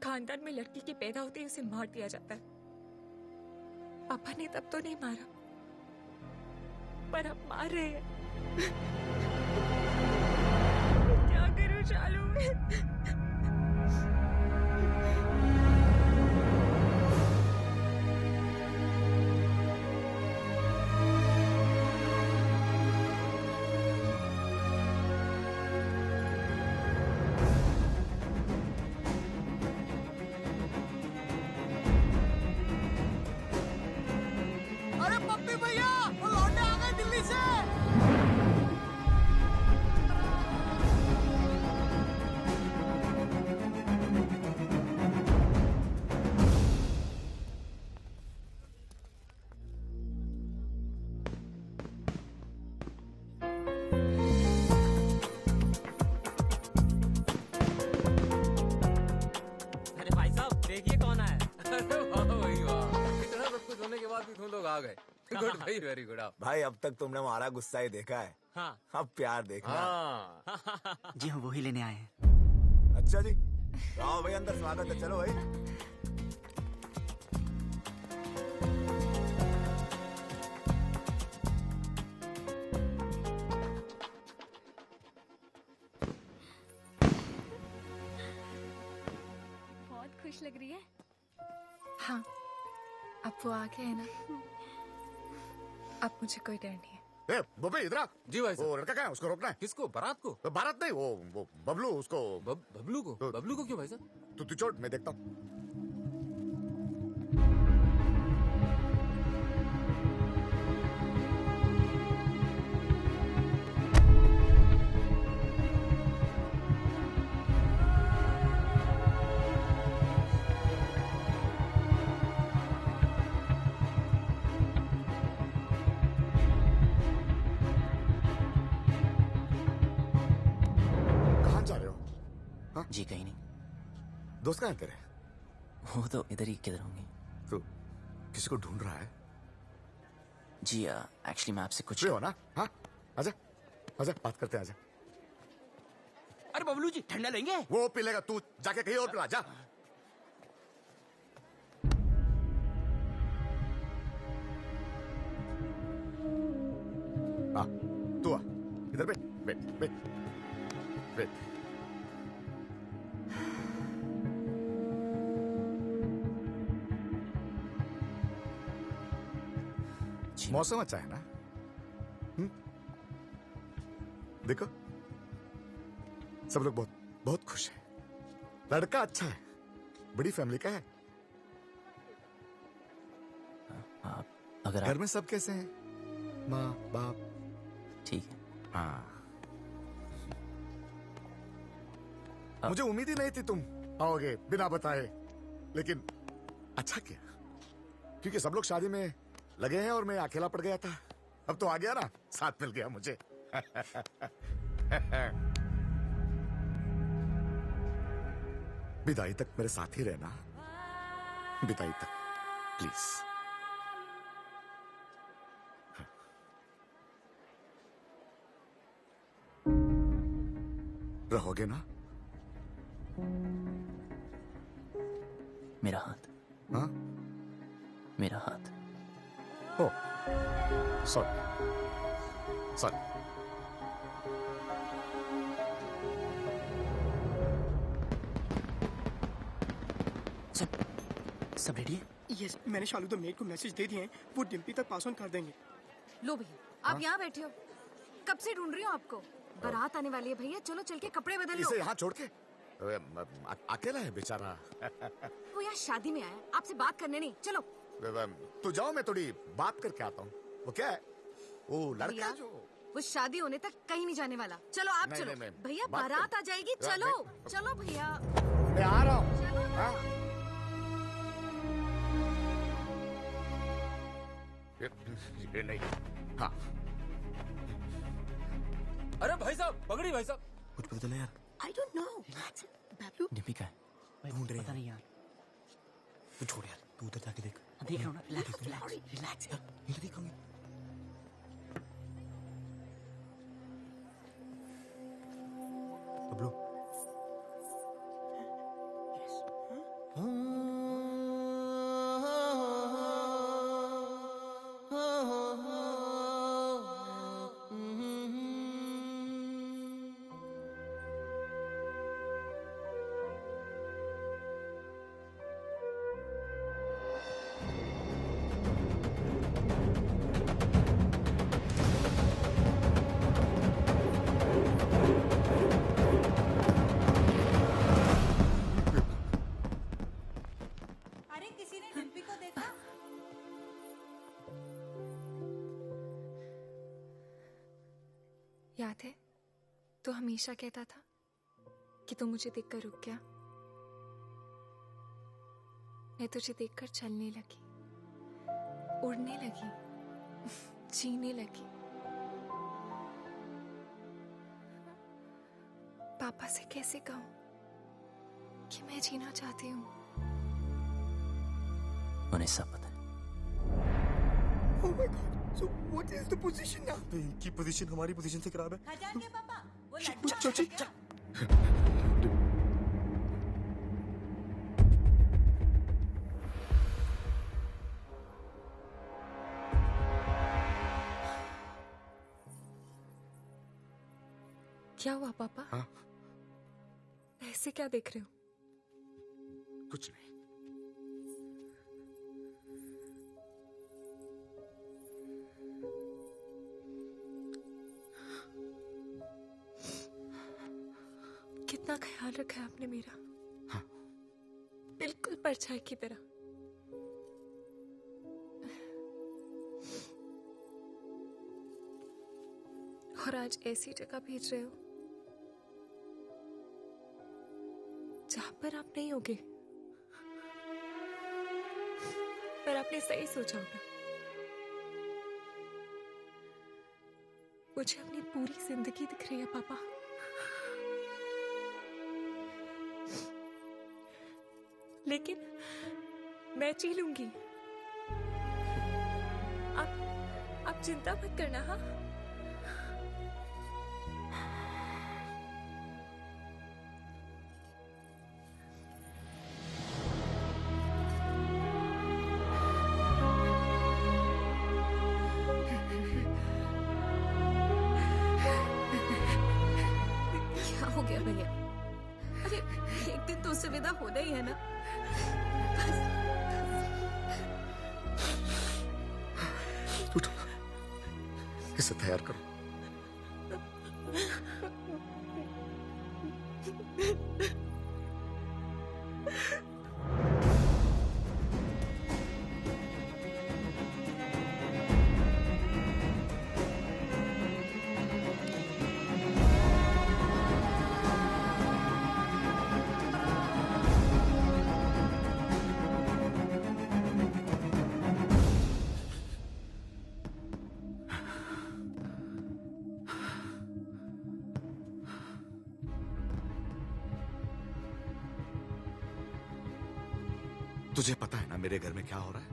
खानदान में लड़की के पैदा होते ही उसे मार दिया जाता है। पापा ने तब तो नहीं मारा, पर अब मार रहे हैं। क्या करूं चालू में? अरे पप्पी भैया, वो लौंडे आ गए दिल्ली से। अरे भाई साहब देखिए कौन आया। अरे वाह भाई वाह, इतना सब कुछ होने के बाद भी तुम लोग आ गए। गुड भाई, वेरी गुड। आप भाई अब तक तुमने हमारा गुस्सा ही देखा है। हाँ। अब प्यार देखना। हाँ। जी हम वही लेने आए हैं। अच्छा जी, आओ भाई अंदर, स्वागत है। चलो भाई। बहुत खुश लग रही है। हाँ, अब वो आ गए है ना, अब मुझे कोई डर नहीं है। ए, बब्बे इधर आ। जी भाई साहब। वो लड़का कहाँ है? उसको रोकना है। किसको? बारात को? बारात नहीं, वो बबलू, उसको। बबलू को? बबलू को क्यों भाई साहब? तू छोड़, मैं देखता हूँ। जी कहीं नहीं। दोस्त कहाँ है तेरे? वो तो इधर ही किधर होंगे। तो किसी को ढूंढ रहा है? जी एक्चुअली मैं आपसे कुछ। फ्री हो ना? हाँ, आजा आजा, बात करते हैं, आजा। अरे बबलू जी ठंडा लेंगे? वो पी लेगा, तू जाके कहीं और पिला जा। तू आ, इधर बैठ बैठ बैठ बैठ। मौसम अच्छा है ना? देखो सब लोग बहुत बहुत खुश हैं। लड़का अच्छा है, बड़ी फैमिली का है। अगर घर में सब कैसे हैं? माँ बाप? ठीक है। हाँ, मुझे उम्मीद ही नहीं थी तुम आओगे बिना बताए, लेकिन अच्छा किया। क्योंकि सब लोग शादी में लगे हैं और मैं अकेला पड़ गया था। अब तो आ गया ना, साथ मिल गया मुझे। विदाई तक मेरे साथ ही रहना, विदाई तक प्लीज। रहोगे ना? मेरा हाथ। हाँ? मेरा हाथ। ओ, सॉरी सॉरी। सब रेडी है? यस, मैंने शालू द मेड को मैसेज दे दिए हैं, वो डिम्पी तक पास ऑन कर देंगे। लो भैया, आप यहाँ बैठे हो, कब से ढूंढ रही हो आपको। बारात आने वाली है भैया, चलो चल के कपड़े बदल लो। इसे यहाँ छोड़ के अकेला है बेचारा। वो यहाँ शादी में आया, आपसे बात करने नहीं। चलो तू जाओ, मैं थोड़ी बात करके आता हूँ। वो क्या है? वो लड़का जो वो शादी होने तक कहीं नहीं जाने वाला। चलो आप नहीं, चलो नहीं, भैया, बात बारात आ जाएगी। चलो चलो भैया, मैं आ रहा हूँ। ये नहीं। हाँ, अरे भाई साहब, पकड़ी भाई साहब। कुछ पता नहीं यार। I don't know. Bablu Dimpy का है, ढूंढ रहे हैं। पता नहीं यार। तू छोड़ यार, तू उधर जाके देख। देख रहा हूँ ना, रिलैक्स यार, ये देखूंगी। बबलू, अरे किसी ने डिम्पी को देखा? याद है, तो हमेशा कहता था कि तू मुझे देखकर रुक गया। मैं तुझे देखकर चलने लगी, उड़ने लगी, जीने लगी। पापा से कैसे कहूं कि मैं जीना चाहती हूँ। उन्हें सब पता है। Oh my God. So what is the position now? तो इनकी पोजीशन हमारी पोजीशन से खराब है। खजान के पापा, वो चल चल चल। क्या हुआ पापा? हाँ? ऐसे क्या देख रहे हो? कुछ नहीं। कितना ख्याल रखा है आपने मेरा। हाँ। बिल्कुल परछाई की तरह। और आज ऐसी जगह भेज रहे हो जहां पर आप नहीं होगे। पर आपने सही सोचा होगा। मुझे अपनी पूरी जिंदगी दिख रही है पापा। लेकिन मैं जी लूंगी। आप चिंता मत करना। हाँ, क्या हो गया भैया? अरे एक दिन तो उससे विदा होना ही है ना। इसे तैयार करो। तुझे पता है ना मेरे घर में क्या हो रहा है?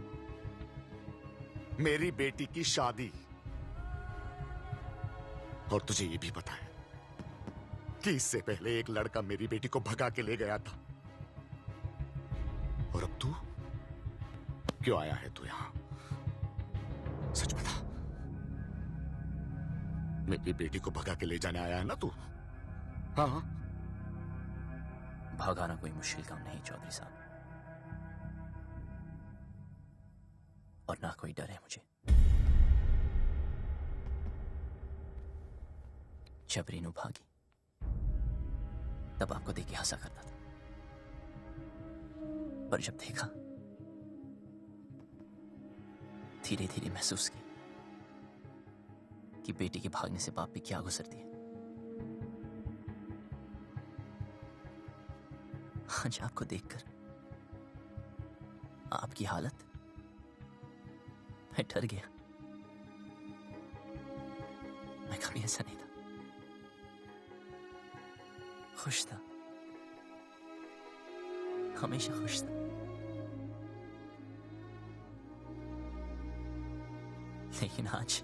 मेरी बेटी की शादी। और तुझे ये भी पता है कि इससे पहले एक लड़का मेरी बेटी को भगा के ले गया था। और अब तू क्यों आया है तू यहां? सच बता, मेरी बेटी को भगा के ले जाने आया है ना तू? हाँ। भगाना कोई मुश्किल काम नहीं चौधरी साहब, और ना कोई डर है मुझे। जब रीनू भागी तब आपको देख के हंसा करता था, पर जब देखा धीरे धीरे महसूस किया कि बेटी के भागने से बाप पे क्या गुजरती है। आज आपको देखकर आपकी हालत, मैं डर गया। मैं कभी ऐसा नहीं था, खुश था, हमेशा खुश था। लेकिन आज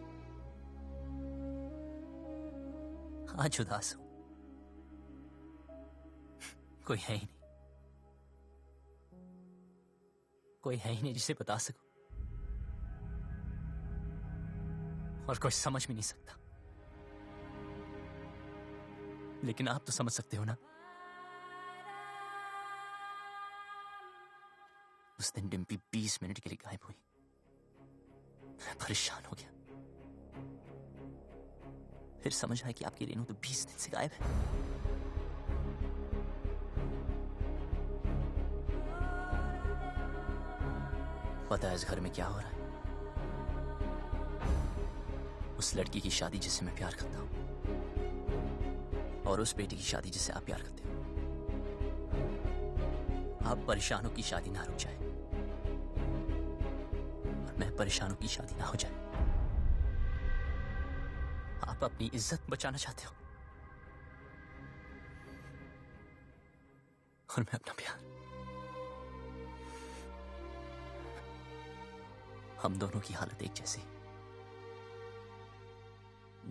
उदास हूं। कोई है ही नहीं, कोई है ही नहीं जिसे बता सकूं, और कोई समझ भी नहीं सकता। लेकिन आप तो समझ सकते हो ना। उस दिन डिम्पी 20 मिनट के लिए गायब हुई। मैं परेशान हो गया। फिर समझ आया कि आपकी रेनू तो 20 दिन से गायब है। पता है इस घर में क्या हो रहा है? उस लड़की की शादी जिससे मैं प्यार करता हूं, और उस बेटी की शादी जिसे आप प्यार करते हो। आप परेशानों की शादी ना रुक जाए, और मैं परेशानों की शादी ना हो जाए। आप अपनी इज्जत बचाना चाहते हो, और मैं अपना प्यार। हम दोनों की हालत एक जैसी।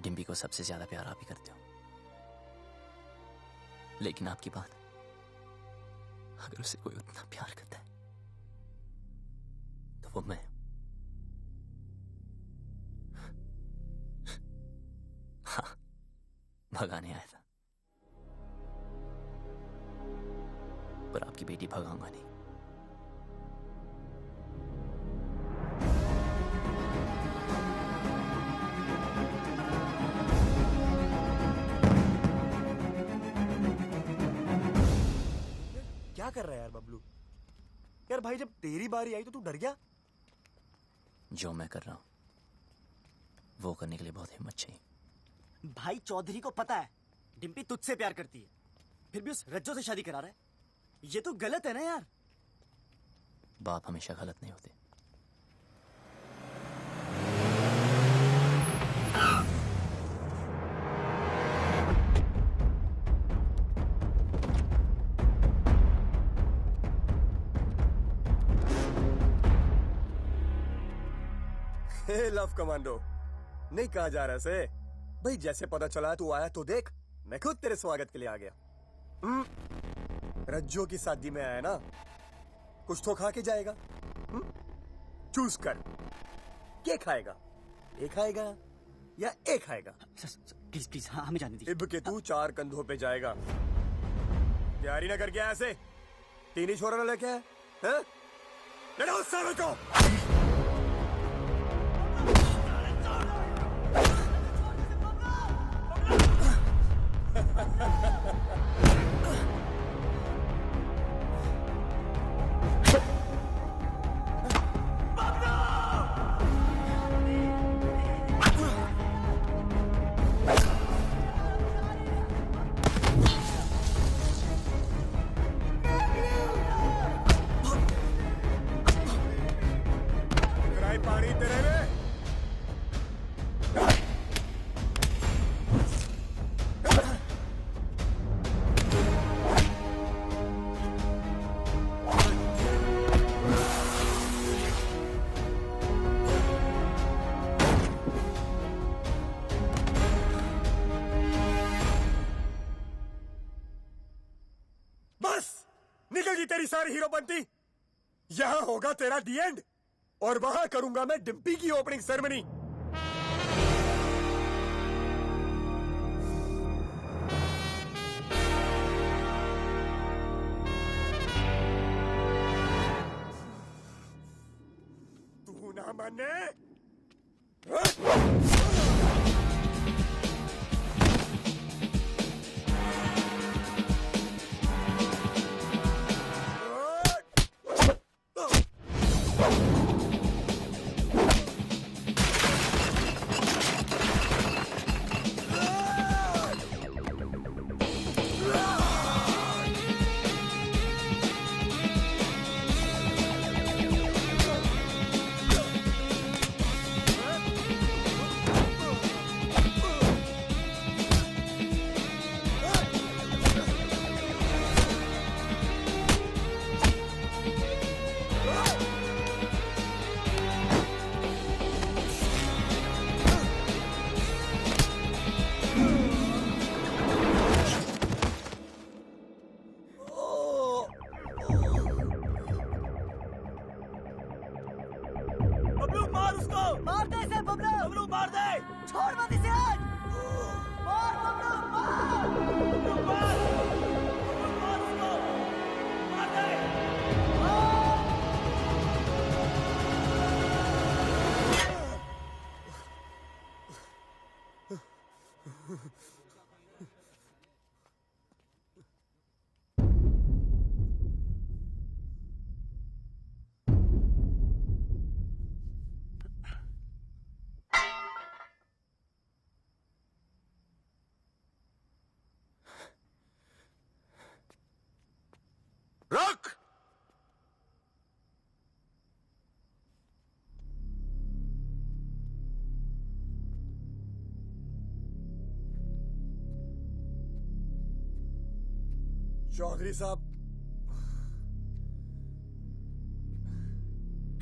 डिम्पी को सबसे ज्यादा प्यार आप ही करते हो, लेकिन आपकी बात, अगर उसे कोई उतना प्यार करता है तो वो मैं। हाँ, भगाने आया था, पर आपकी बेटी भगाऊंगा नहीं। क्या कर रहा है यार बबलू? यार भाई, जब तेरी बारी आई तो तू डर गया? जो मैं कर रहा हूं वो करने के लिए बहुत हिम्मत चाहिए। भाई चौधरी को पता है डिम्पी तुझसे प्यार करती है, फिर भी उस रज्जो से शादी करा रहा है। ये तो गलत है ना यार। बाप हमेशा गलत नहीं होते। हे लव कमांडो, नहीं कहा जा रहा से भाई। जैसे पता चला तू आया तो देख, मैं खुद तेरे स्वागत के लिए आ गया। रज्जो की शादी में आया ना, कुछ तो खा के जाएगा। चूज कर, क्या खाएगा? एक खाएगा या एक खाएगा? प्लीज प्लीज, हाँ हमें जाने दीजिए। इब के तू 4 कंधों पे जाएगा। तैयारी ना करके आया ऐसे? 3 ही छोरा ना लेके आया? लड़ो उस सालों को। तेरी सारी हीरोपंती। यहां होगा तेरा दी एंड और वहां करूंगा मैं डिम्पी की ओपनिंग सेरेमनी। तू ना माने रुक। चौधरी साहब,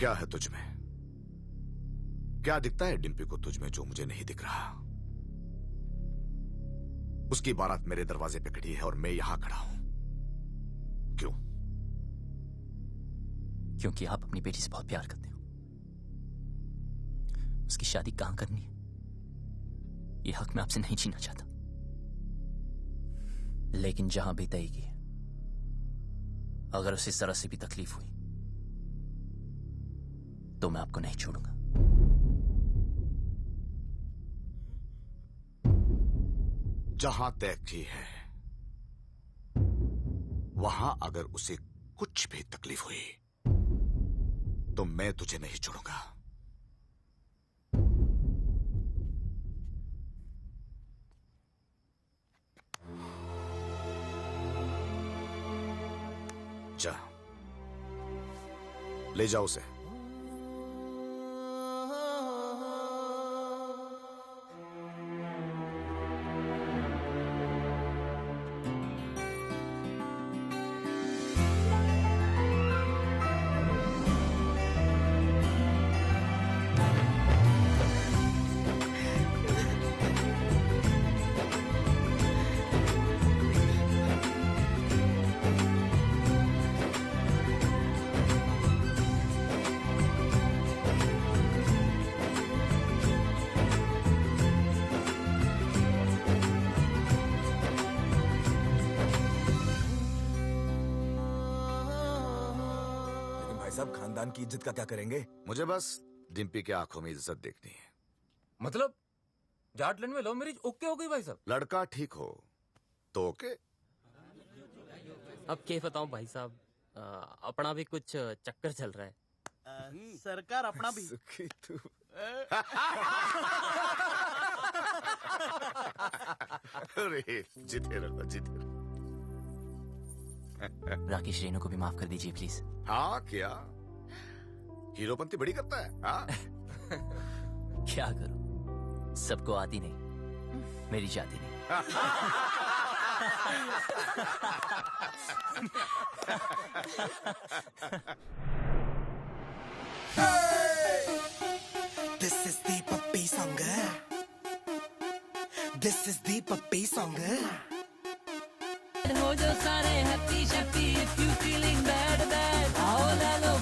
क्या है तुझ में? क्या दिखता है डिम्पी को तुझ में जो मुझे नहीं दिख रहा? उसकी बारात मेरे दरवाजे पे खड़ी है और मैं यहां खड़ा हूं। क्यों? क्योंकि आप अपनी बेटी से बहुत प्यार करते हो। उसकी शादी कहां करनी है ये हक मैं आपसे नहीं छीनना चाहता, लेकिन जहां भी तय की, अगर उसे जरा से भी तकलीफ हुई तो मैं आपको नहीं छोड़ूंगा। जहां तय की है वहां अगर उसे कुछ भी तकलीफ हुई तो मैं तुझे नहीं छोड़ूंगा। जा, ले जाओ उसे। सब खानदान की इज्जत का क्या करेंगे? मुझे बस डिम्पी की आंखों में इज्जत देखनी है। मतलब जाटलैंड में लव मैरिज ओके हो गई भाई साहब? लड़का ठीक हो तो ओके। अब क्या बताऊं भाई साहब, अपना भी कुछ चक्कर चल रहा है। सरकार अपना भी तू अरे जीते रहो, जीते रहो। राकेश रेणु को भी माफ कर दीजिए प्लीज। हाँ, क्या हीरोपंती बड़ी करता है? हाँ? क्या करूं, सबको आती नहीं, मेरी जाती नहीं। This is the puppy song. This is the puppy song. Bad हो जो सारे हैप्पी शैप्पी if you feeling bad bad आओ ले लो